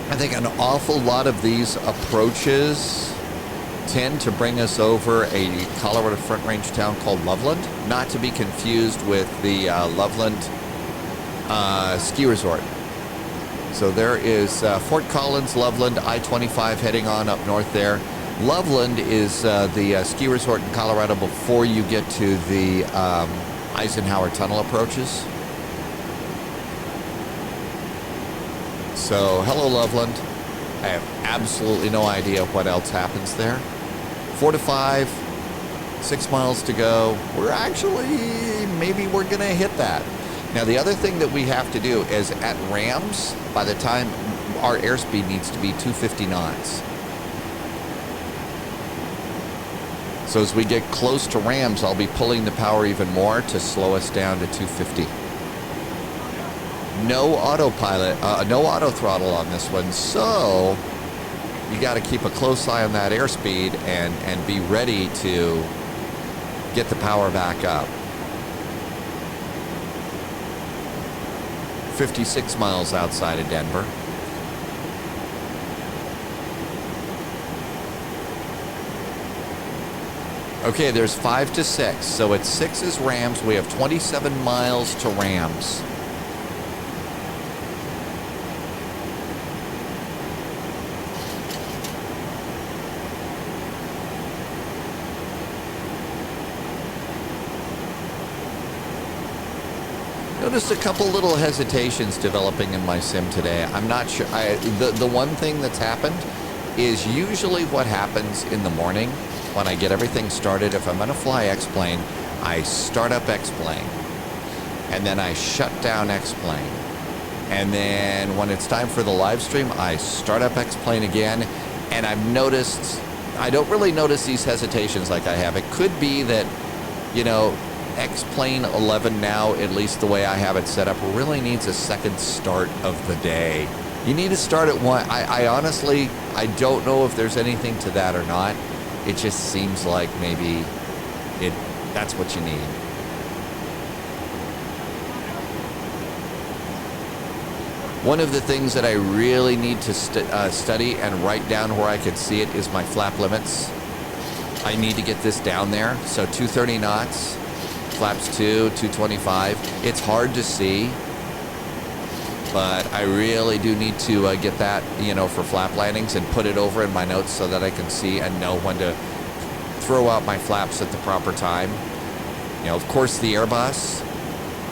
I think an awful lot of these approaches tend to bring us over a Colorado Front Range town called Loveland, not to be confused with the Loveland ski resort. So there is Fort Collins, Loveland, I-25 heading on up north there. Loveland is the ski resort in Colorado before you get to the Eisenhower Tunnel approaches. So, hello Loveland. I have absolutely no idea what else happens there. 4 to 5, 6 miles to go. Maybe we're going to hit that. Now, the other thing that we have to do is at Rams, by the time our airspeed needs to be 250 knots. So as we get close to Rams, I'll be pulling the power even more to slow us down to 250. No autopilot, no auto throttle on this one, so you got to keep a close eye on that airspeed and be ready to get the power back up. 56 miles outside of Denver. Okay, there's 5 to 6. So at 6 is Rams. We have 27 miles to Rams. Noticed a couple little hesitations developing in my sim today. I'm not sure. The one thing that's happened is usually what happens in the morning when I get everything started. If I'm going to fly X-plane, I start up X-plane, and then I shut down X-plane. And then when it's time for the live stream, I start up X-plane again. And I've noticed, I don't really notice these hesitations like I have. It could be that, you know, X-plane 11 now, at least the way I have it set up, really needs a second start of the day. You need to start at 1. I honestly, I don't know if there's anything to that or not. It just seems like maybe that's what you need. One of the things that I really need to study and write down where I could see it is my flap limits. I need to get this down there. So 230 knots, flaps 2, 225. It's hard to see, but I really do need to get that, you know, for flap landings and put it over in my notes so that I can see and know when to throw out my flaps at the proper time. You know, of course, the Airbus,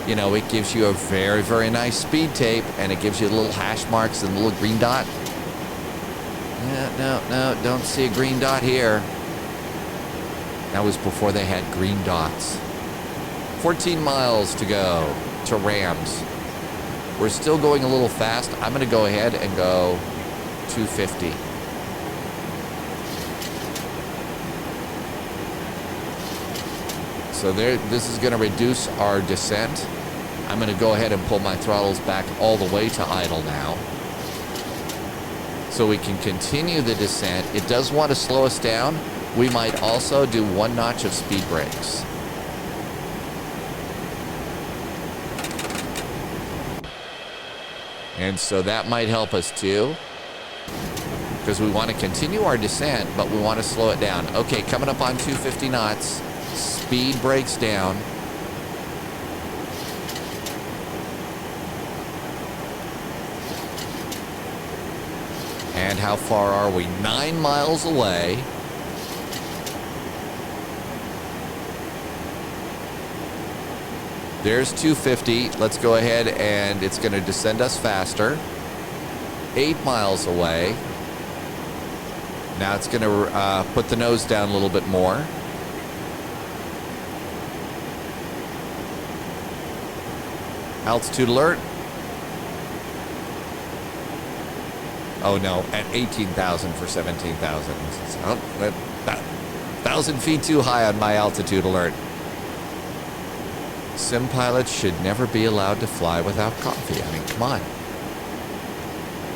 you know, it gives you a very, very nice speed tape, and it gives you little hash marks and a little green dot. No, don't see a green dot here. That was before they had green dots. 14 miles to go to Rams. We're still going a little fast. I'm going to go ahead and go 250. So there, this is going to reduce our descent. I'm going to go ahead and pull my throttles back all the way to idle now, so we can continue the descent. It does want to slow us down. We might also do 1 notch of speed brakes. And so that might help us too, because we want to continue our descent, but we want to slow it down. Okay, coming up on 250 knots, speed brakes down. And how far are we? 9 miles away. There's 250. Let's go ahead and it's going to descend us faster. 8 miles away. Now it's going to put the nose down a little bit more. Altitude alert. Oh no, at 18,000 for 17,000. Oh, that 1,000 feet too high on my altitude alert. Sim pilots should never be allowed to fly without coffee. I mean, come on.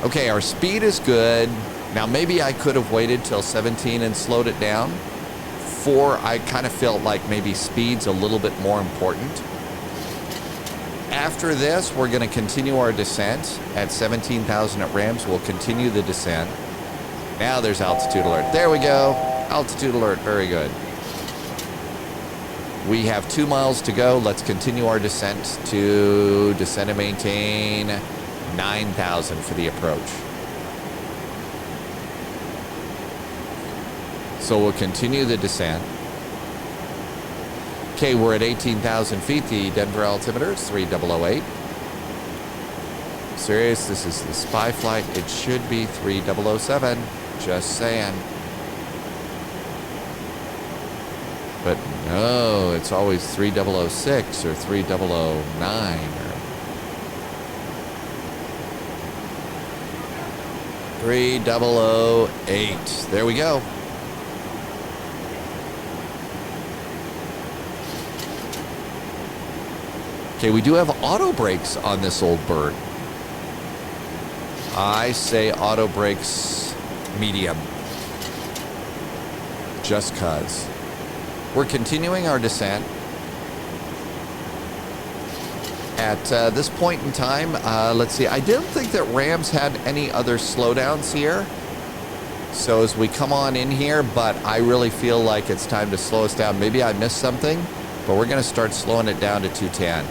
Okay, our speed is good. Now maybe I could have waited till 17 and slowed it down. 4, I kind of felt like maybe speed's a little bit more important. After this, we're going to continue our descent at 17,000 at Rams. We'll continue the descent. Now there's altitude alert. There we go. Altitude alert. Very good. We have 2 miles to go. Let's continue our descent to descend and maintain 9,000 for the approach. So we'll continue the descent. Okay, we're at 18,000 feet. The Denver altimeter is 3008. Serious, this is the spy flight. It should be 3007. Just saying. But no, it's always 3006 or 3009 or 3008. There we go. Okay, we do have auto brakes on this old bird. I say auto brakes medium. Just 'cause. We're continuing our descent. At this point in time, let's see. I didn't think that Rams had any other slowdowns here. So as we come on in here, but I really feel like it's time to slow us down. Maybe I missed something, but we're going to start slowing it down to 210.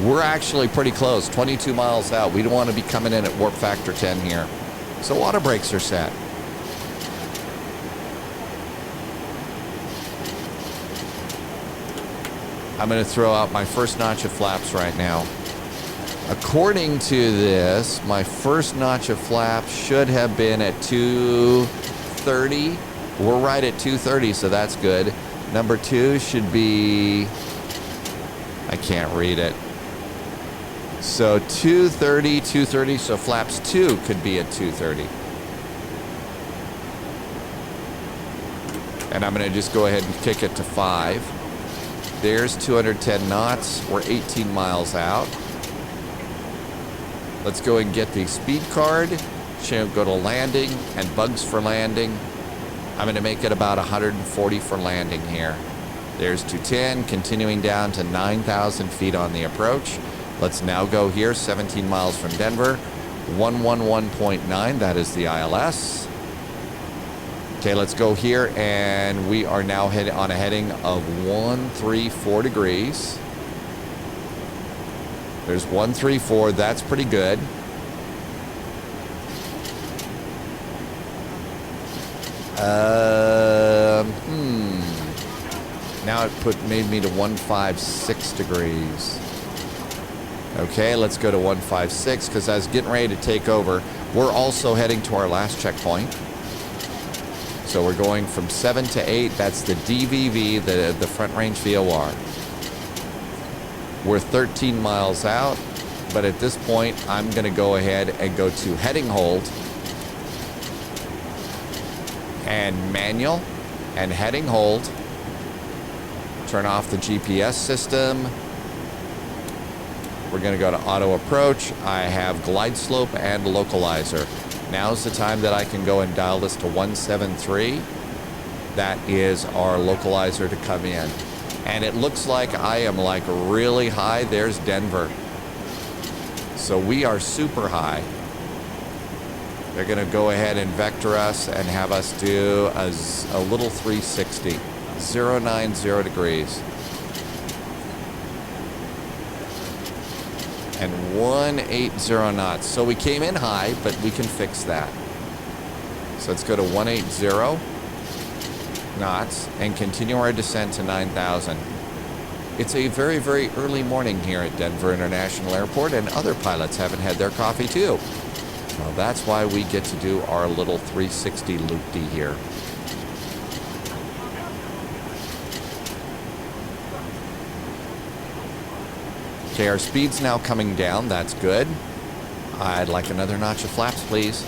We're actually pretty close, 22 miles out. We don't want to be coming in at warp factor 10 here. So auto brakes are set. I'm going to throw out my first notch of flaps right now. According to this, my first notch of flaps should have been at 230. We're right at 230, so that's good. Number 2 should be... I can't read it. So 230, so flaps 2 could be at 230. And I'm going to just go ahead and kick it to 5. There's 210 knots. We're 18 miles out. Let's go and get the speed card. Go to landing and bugs for landing. I'm going to make it about 140 for landing here. There's 210, continuing down to 9,000 feet on the approach. Let's now go here, 17 miles from Denver, 111.9, that is the ILS. Okay, let's go here, and we are now on a heading of 134 degrees. There's 134, that's pretty good. Now it made me to 156 degrees. Okay, let's go to 156 because I was getting ready to take over. We're also heading to our last checkpoint. So we're going from 7 to 8. That's the DVV, the front range VOR. We're 13 miles out, but at this point, I'm going to go ahead and go to heading hold and manual and heading hold. Turn off the GPS system. We're going to go to auto approach. I have glide slope and localizer. Now's the time that I can go and dial this to 173. That is our localizer to come in. And it looks like I am like really high. There's Denver. So we are super high. They're going to go ahead and vector us and have us do a little 360. 090 degrees. And 180 knots. So we came in high, but we can fix that. So let's go to 180 knots and continue our descent to 9,000. It's a very, very early morning here at Denver International Airport, and other pilots haven't had their coffee too. So that's why we get to do our little 360 loop-de here. Okay, our speed's now coming down. That's good. I'd like another notch of flaps, please.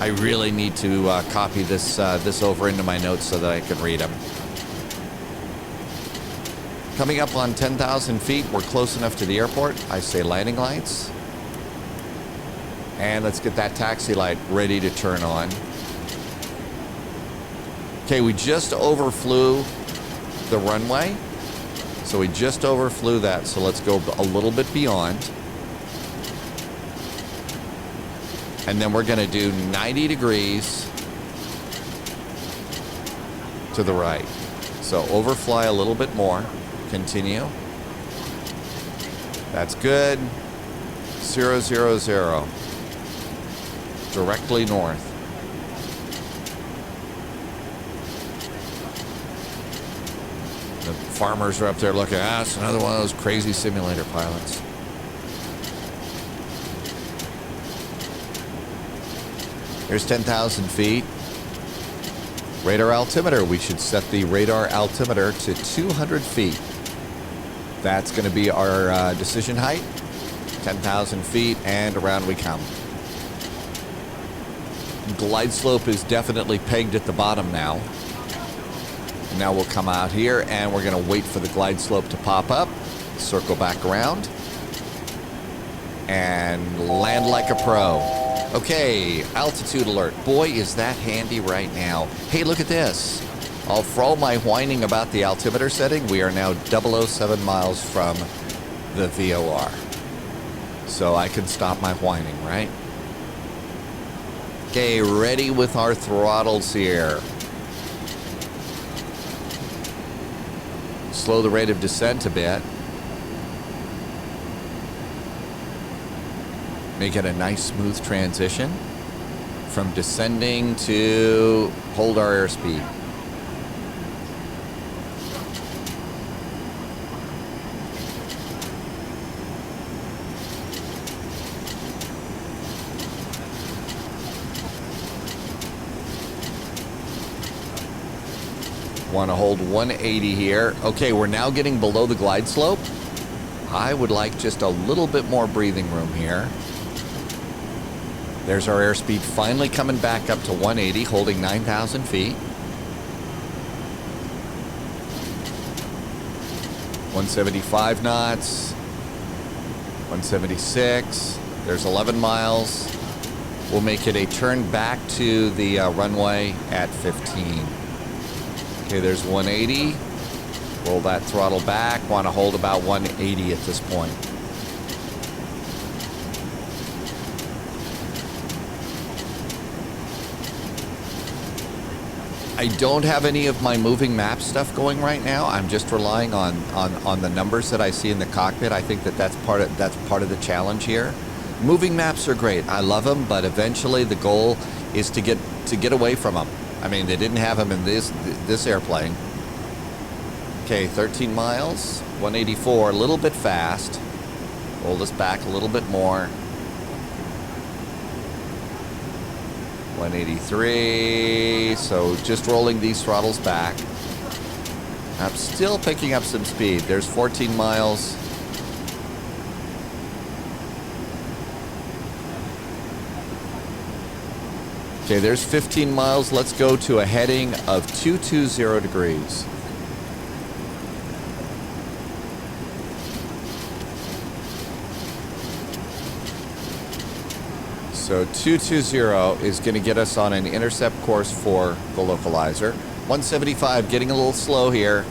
I really need to copy this over into my notes so that I can read them. Coming up on 10,000 feet, we're close enough to the airport. I say landing lights. And let's get that taxi light ready to turn on. Okay, we just overflew the runway. So we just overflew that, so let's go a little bit beyond. And then we're going to do 90 degrees to the right. So overfly a little bit more. Continue. That's good. 0, 0, 0. Directly north. The farmers are up there looking, it's another one of those crazy simulator pilots. Here's 10,000 feet. Radar altimeter. We should set the radar altimeter to 200 feet. That's going to be our decision height. 10,000 feet, and around we come. Glide slope is definitely pegged at the bottom now. Now we'll come out here, and we're going to wait for the glide slope to pop up. Circle back around. And land like a pro. Okay, altitude alert. Boy, is that handy right now. Hey, look at this. For all my whining about the altimeter setting, we are now 007 miles from the VOR. So I can stop my whining, right? Okay, ready with our throttles here. Slow the rate of descent a bit. Make it a nice smooth transition from descending to hold our airspeed. Want to hold 180 here. Okay, we're now getting below the glide slope. I would like just a little bit more breathing room here. There's our airspeed finally coming back up to 180, holding 9,000 feet. 175 knots. 176. There's 11 miles. We'll make it a turn back to the runway at 15. Okay, there's 180. Roll that throttle back. Want to hold about 180 at this point. I don't have any of my moving map stuff going right now. I'm just relying on the numbers that I see in the cockpit. I think that's part of the challenge here. Moving maps are great. I love them, but eventually the goal is to get away from them. I mean, they didn't have them in this airplane. Okay, 13 miles, 184, a little bit fast. Roll this back a little bit more. 183, so just rolling these throttles back. I'm still picking up some speed. There's 14 miles. Okay, there's 15 miles. Let's go to a heading of 220 degrees. So 220 is going to get us on an intercept course for the localizer. 175, getting a little slow here.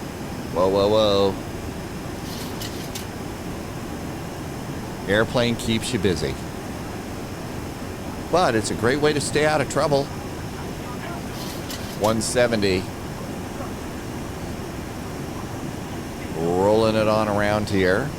Whoa, whoa, whoa. Airplane keeps you busy. But it's a great way to stay out of trouble. 170. Rolling it on around here.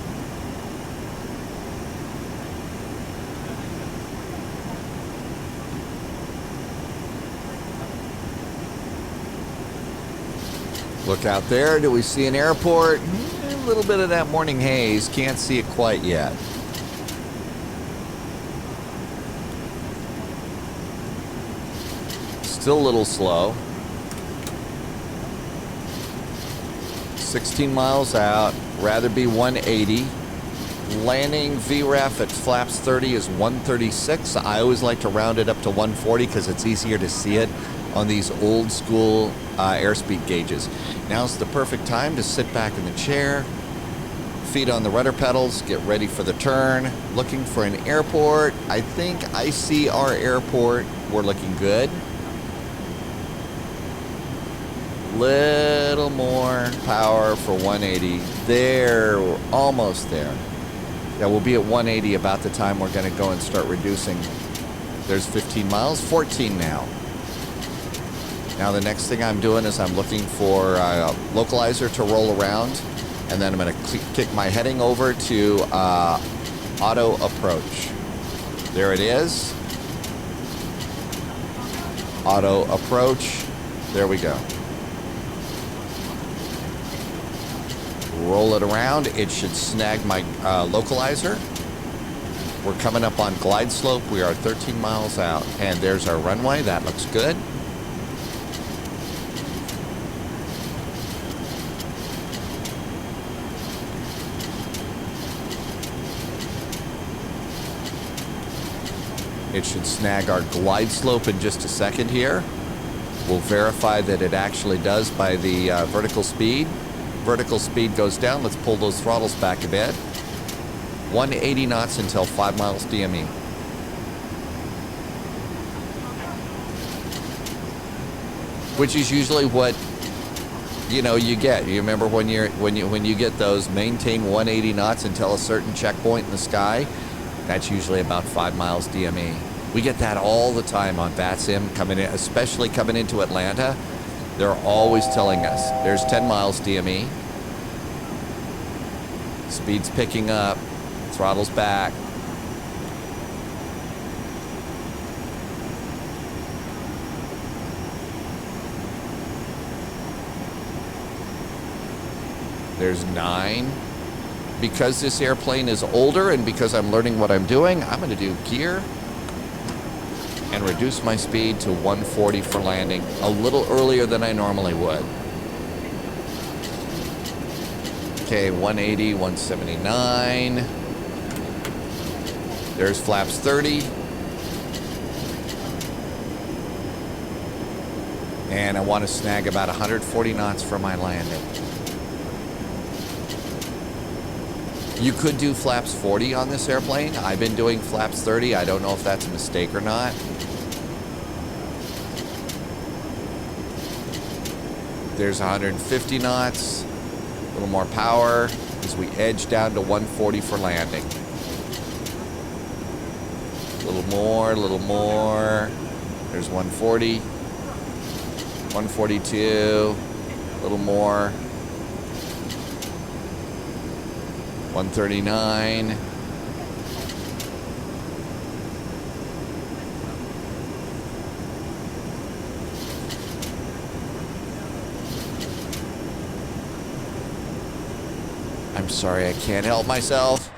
Look out there. Do we see an airport? A little bit of that morning haze. Can't see it quite yet. Still a little slow. 16 miles out. Rather be 180. Landing VREF at flaps 30 is 136. I always like to round it up to 140 because it's easier to see it on these old school airspeed gauges. Now's the perfect time to sit back in the chair, feet on the rudder pedals, get ready for the turn. Looking for an airport. I think I see our airport. We're looking good. Little more power for 180. There, we're almost there. Yeah, we'll be at 180 about the time we're going to go and start reducing. There's 15 miles, 14 now. Now the next thing I'm doing is I'm looking for a localizer to roll around, and then I'm going to kick my heading over to auto approach. There it is. Auto approach. There we go. Roll it around. It should snag my localizer. We're coming up on glide slope. We are 13 miles out. And there's our runway. That looks good. It should snag our glide slope in just a second here. We'll verify that it actually does by the vertical speed. Vertical speed goes down. Let's pull those throttles back a bit. 180 knots until 5 miles DME. Which is usually what you get. You remember when you get those, maintain 180 knots until a certain checkpoint in the sky. That's usually about 5 miles DME. We get that all the time on VATSIM coming in, especially coming into Atlanta. They're always telling us there's 10 miles DME. Speed's picking up. Throttle's back. There's 9. Because this airplane is older and because I'm learning what I'm doing, I'm going to do gear and reduce my speed to 140 for landing, a little earlier than I normally would. Okay, 180, 179. There's flaps 30. And I want to snag about 140 knots for my landing. You could do flaps 40 on this airplane. I've been doing flaps 30. I don't know if that's a mistake or not. There's 150 knots. A little more power as we edge down to 140 for landing. A little more, a little more. There's 140. 142. A little more. 139. I'm sorry, I can't help myself.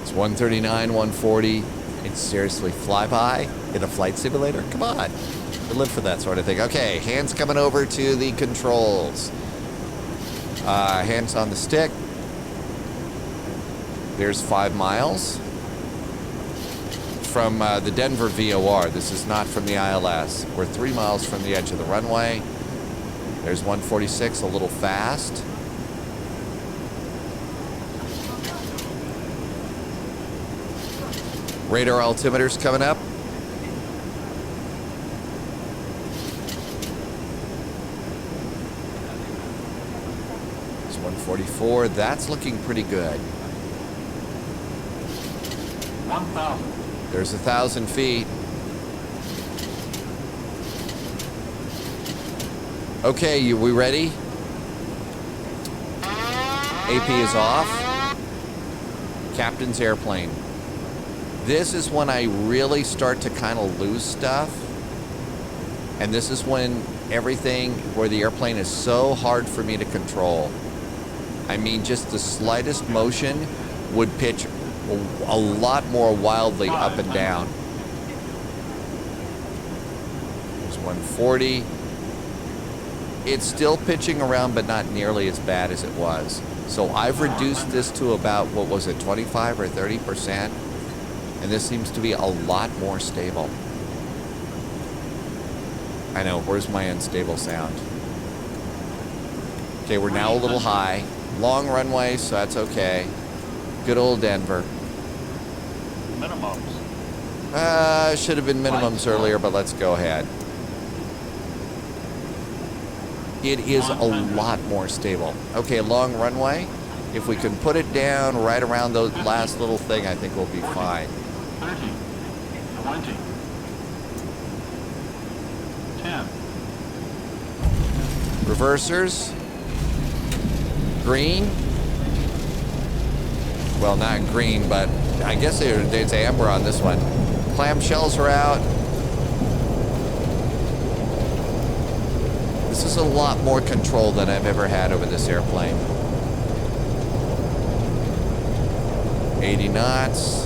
It's 139, 140. It's seriously flyby in a flight simulator? Come on. I live for that sort of thing. Okay, hands coming over to the controls. Hands on the stick. There's 5 miles. From the Denver VOR. This is not from the ILS. We're 3 miles from the edge of the runway. There's 146, a little fast. Radar altimeter's coming up. It's 144. That's looking pretty good. 1,000. There's 1,000 feet. Okay, we ready? AP is off. Captain's airplane. This is when I really start to kind of lose stuff. And this is when everything, where the airplane is so hard for me to control. I mean, just the slightest motion would pitch a lot more wildly up and down. There's 140. It's still pitching around, but not nearly as bad as it was. So I've reduced this to about, what was it, 25 or 30%? And this seems to be a lot more stable. I know, where's my unstable sound? Okay, we're now a little high. Long runway, so that's okay. Good old Denver. Minimums. Should have been minimums earlier, but let's go ahead. It is a lot more stable. Okay, long runway. If we can put it down right around the last little thing, I think we'll be fine. 30, 20, 10. Reversers. Green. Well, not green, but I guess it's amber on this one. Clamshells are out. This is a lot more control than I've ever had over this airplane. 80 knots.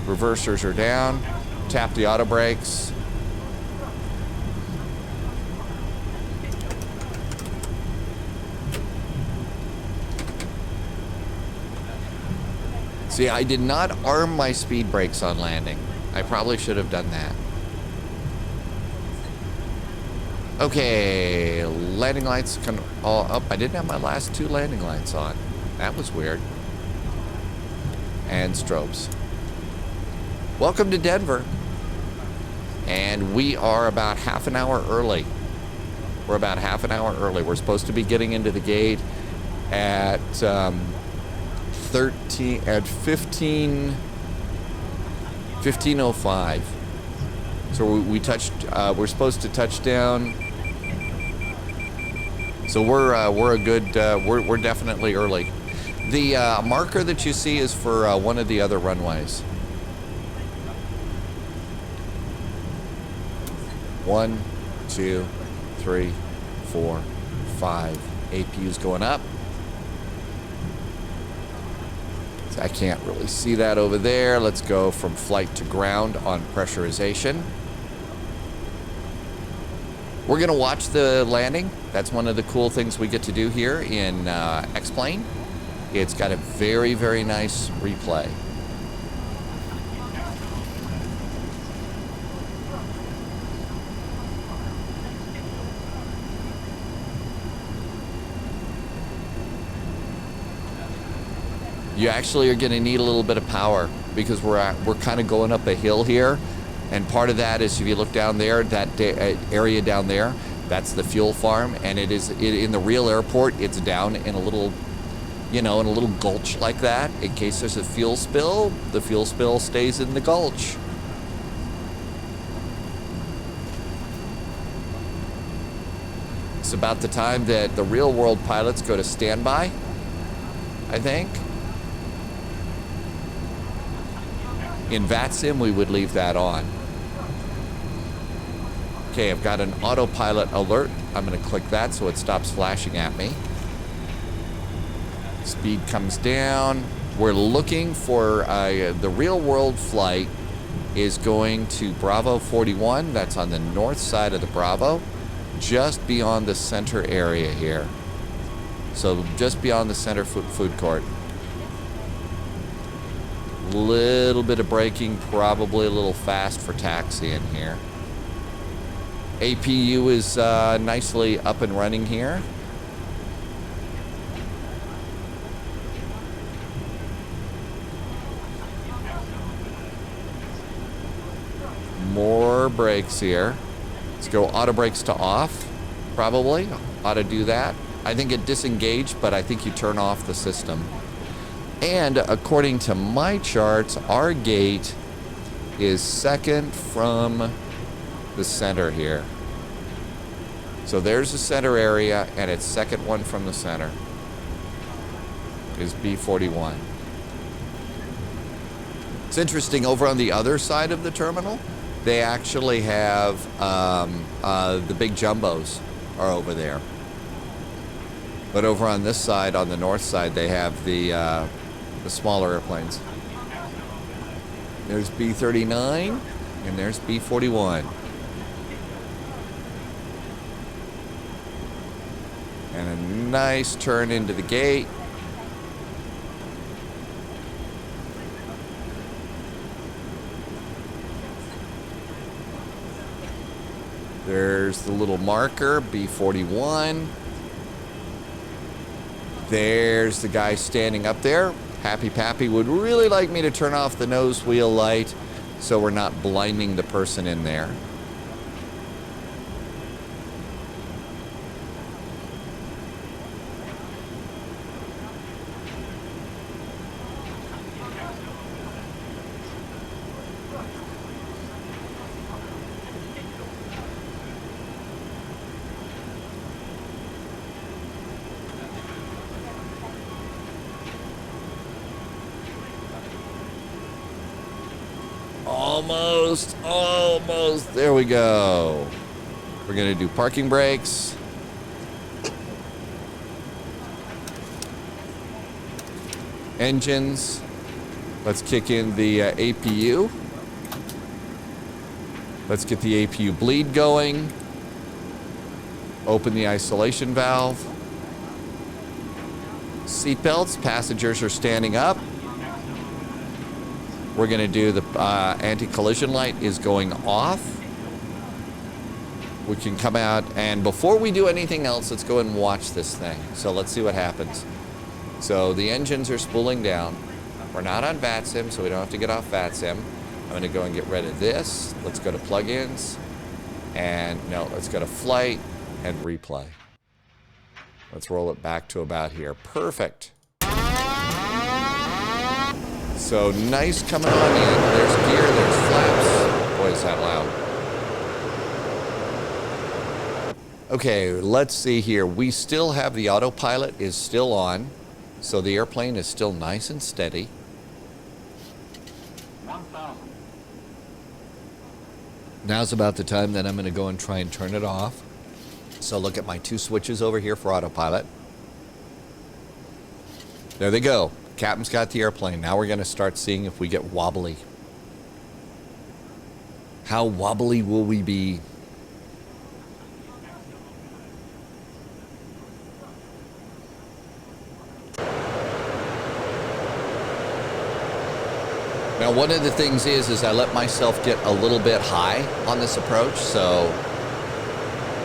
Reversers are down. Tap the auto brakes. See, I did not arm my speed brakes on landing. I probably should have done that. Okay, landing lights all up. I didn't have my last two landing lights on. That was weird. And strobes. Welcome to Denver. And we are about half an hour early. We're about half an hour early. We're supposed to be getting into the gate at 15:05. So we're supposed to touch down. So we're definitely early. The marker that you see is for one of the other runways. 1, 2, 3, 4, 5. APU's going up. I can't really see that over there. Let's go from flight to ground on pressurization. We're going to watch the landing. That's one of the cool things we get to do here in X-Plane. It's got a very, very nice replay. You actually are going to need a little bit of power because we're kind of going up a hill here, and part of that is if you look down there, that area down there, that's the fuel farm, and in the real airport, it's down in a little, in a little gulch like that. In case there's a fuel spill, the fuel spill stays in the gulch. It's about the time that the real world pilots go to standby, I think. In VATSIM, we would leave that on. Okay, I've got an autopilot alert. I'm going to click that so it stops flashing at me. Speed comes down. We're looking for the real world flight is going to Bravo 41. That's on the north side of the Bravo, just beyond the center area here. So just beyond the center food court. Little bit of braking, probably a little fast for taxiing here. APU is nicely up and running here. More brakes here. Let's go auto brakes to off, probably. Ought to do that. I think it disengaged, but I think you turn off the system. And according to my charts, our gate is second from the center here. So there's the center area, and its second one from the center is B41. It's interesting, over on the other side of the terminal, they actually have the big jumbos are over there. But over on this side, on the north side, they have the smaller airplanes. There's B39, and there's B41. And a nice turn into the gate. There's the little marker, B41. There's the guy standing up there. Happy Pappy would really like me to turn off the nose wheel light so we're not blinding the person in there. Almost. There we go. We're going to do parking brakes. Engines. Let's kick in the APU. Let's get the APU bleed going. Open the isolation valve. Seatbelts. Passengers are standing up. We're going to do the anti-collision light is going off. We can come out, and before we do anything else, let's go and watch this thing. So let's see what happens. So the engines are spooling down. We're not on VATSIM, so we don't have to get off VATSIM. I'm going to go and get rid of this. Let's go to plugins. And no, let's go to flight and replay. Let's roll it back to about here. Perfect. So nice coming on in. There's gear, there's flaps. Boy, is that loud. Okay, let's see here. We still have the autopilot is still on. So the airplane is still nice and steady. 1,000. Now's about the time that I'm going to go and try and turn it off. So look at my two switches over here for autopilot. There they go. Captain's got the airplane. Now we're going to start seeing if we get wobbly. How wobbly will we be? Now, one of the things is I let myself get a little bit high on this approach. So,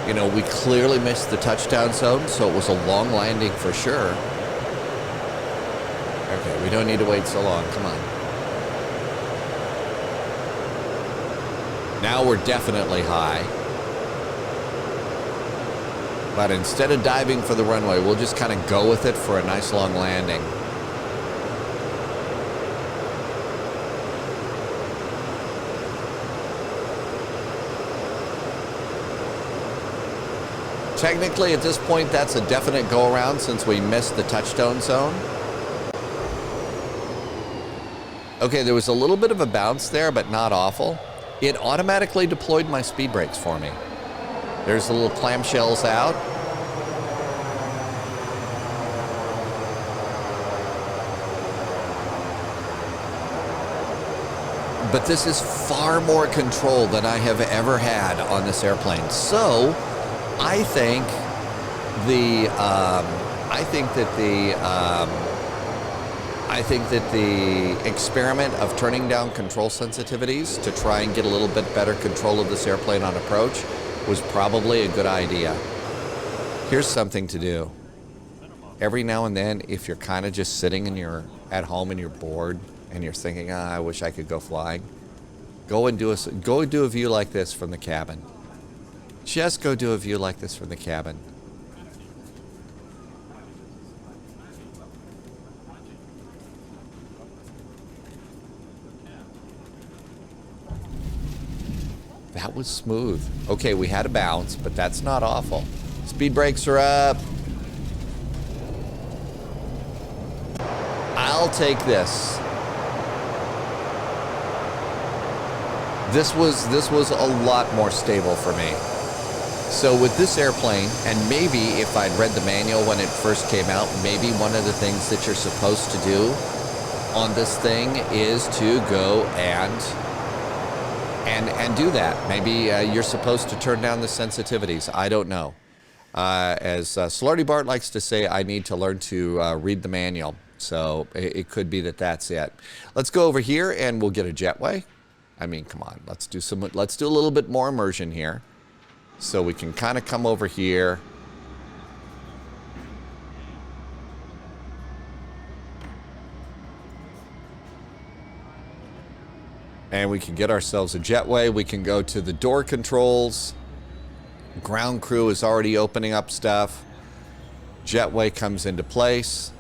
you know, we clearly missed the touchdown zone, so it was a long landing for sure. Okay, we don't need to wait so long. Come on. Now we're definitely high. But instead of diving for the runway, we'll just kind of go with it for a nice long landing. Technically, at this point, that's a definite go-around since we missed the touchdown zone. Okay, there was a little bit of a bounce there, but not awful. It automatically deployed my speed brakes for me. There's the little clamshells out. But this is far more control than I have ever had on this airplane. So, I think that the experiment of turning down control sensitivities to try and get a little bit better control of this airplane on approach was probably a good idea. Here's something to do. Every now and then, if you're kind of just sitting and you're at home and you're bored and you're thinking, I wish I could go flying, go do a view like this from the cabin. Just go do a view like this from the cabin. That was smooth. Okay, we had a bounce, but that's not awful. Speed brakes are up. I'll take this. This was a lot more stable for me. So with this airplane, and maybe if I'd read the manual when it first came out, maybe one of the things that you're supposed to do on this thing is to go and do that. Maybe you're supposed to turn down the sensitivities. I don't know. As Slarty Bart likes to say, I need to learn to read the manual. So it could be that that's it. Let's go over here and we'll get a jetway. I mean, come on. Let's do a little bit more immersion here. So we can kind of come over here. And we can get ourselves a jetway. We can go to the door controls. Ground crew is already opening up stuff. Jetway comes into place.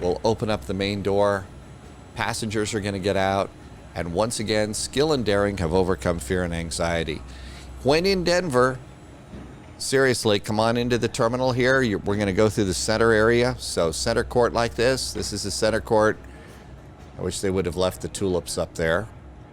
We'll open up the main door. Passengers are going to get out. And once again, skill and daring have overcome fear and anxiety. When in Denver, seriously, come on into the terminal here. We're going to go through the center area. So center court like this. This is the center court. I wish they would have left the tulips up there.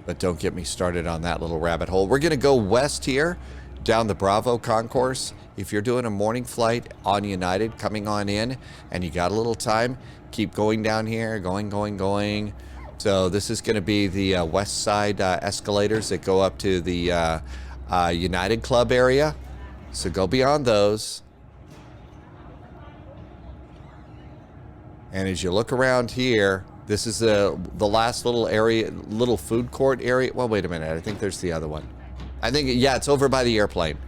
But don't get me started on that little rabbit hole. We're going to go west here, down the Bravo concourse. If you're doing a morning flight on United, coming on in, and you got a little time, keep going down here, going. So this is going to be the west side escalators that go up to the United Club area. So go beyond those. And as you look around here, this is the last little area, little food court area. Well, wait a minute. I think there's the other one. I think, yeah, it's over by the airplane.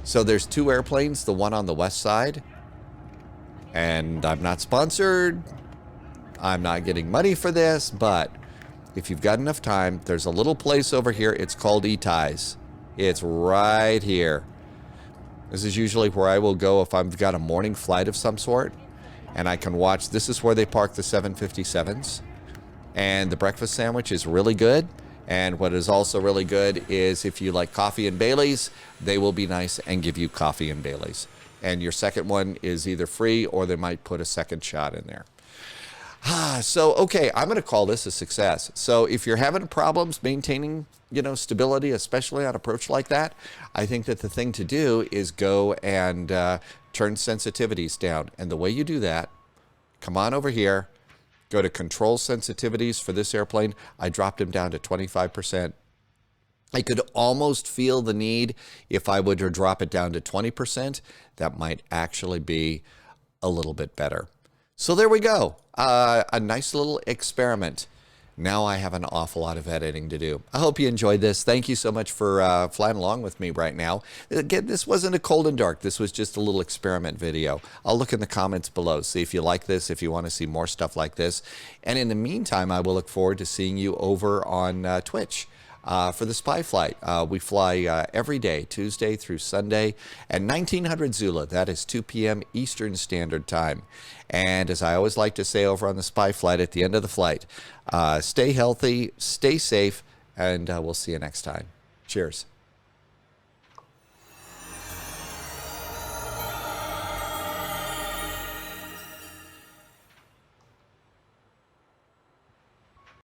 So there's two airplanes, the one on the west side. And I'm not sponsored. I'm not getting money for this, but if you've got enough time, there's a little place over here. It's called E-Ties. It's right here. This is usually where I will go if I've got a morning flight of some sort. And I can watch. This is where they park the 757s. And the breakfast sandwich is really good. And what is also really good is if you like coffee and Baileys, they will be nice and give you coffee and Baileys. And your second one is either free or they might put a second shot in there. So, okay, I'm going to call this a success. So if you're having problems maintaining, stability, especially on approach like that, I think that the thing to do is go and turn sensitivities down. And the way you do that, come on over here, go to control sensitivities for this airplane. I dropped them down to 25%. I could almost feel the need if I would drop it down to 20%. That might actually be a little bit better. So there we go. A nice little experiment. Now I have an awful lot of editing to do. I hope you enjoyed this. Thank you so much for flying along with me right now. Again, this wasn't a cold and dark. This was just a little experiment video. I'll look in the comments below, see if you like this, if you want to see more stuff like this. And in the meantime, I will look forward to seeing you over on Twitch. For the spy flight. We fly every day, Tuesday through Sunday, at 1900 Zula. That is 2 p.m. Eastern Standard Time. And as I always like to say over on the spy flight at the end of the flight, stay healthy, stay safe, and we'll see you next time. Cheers.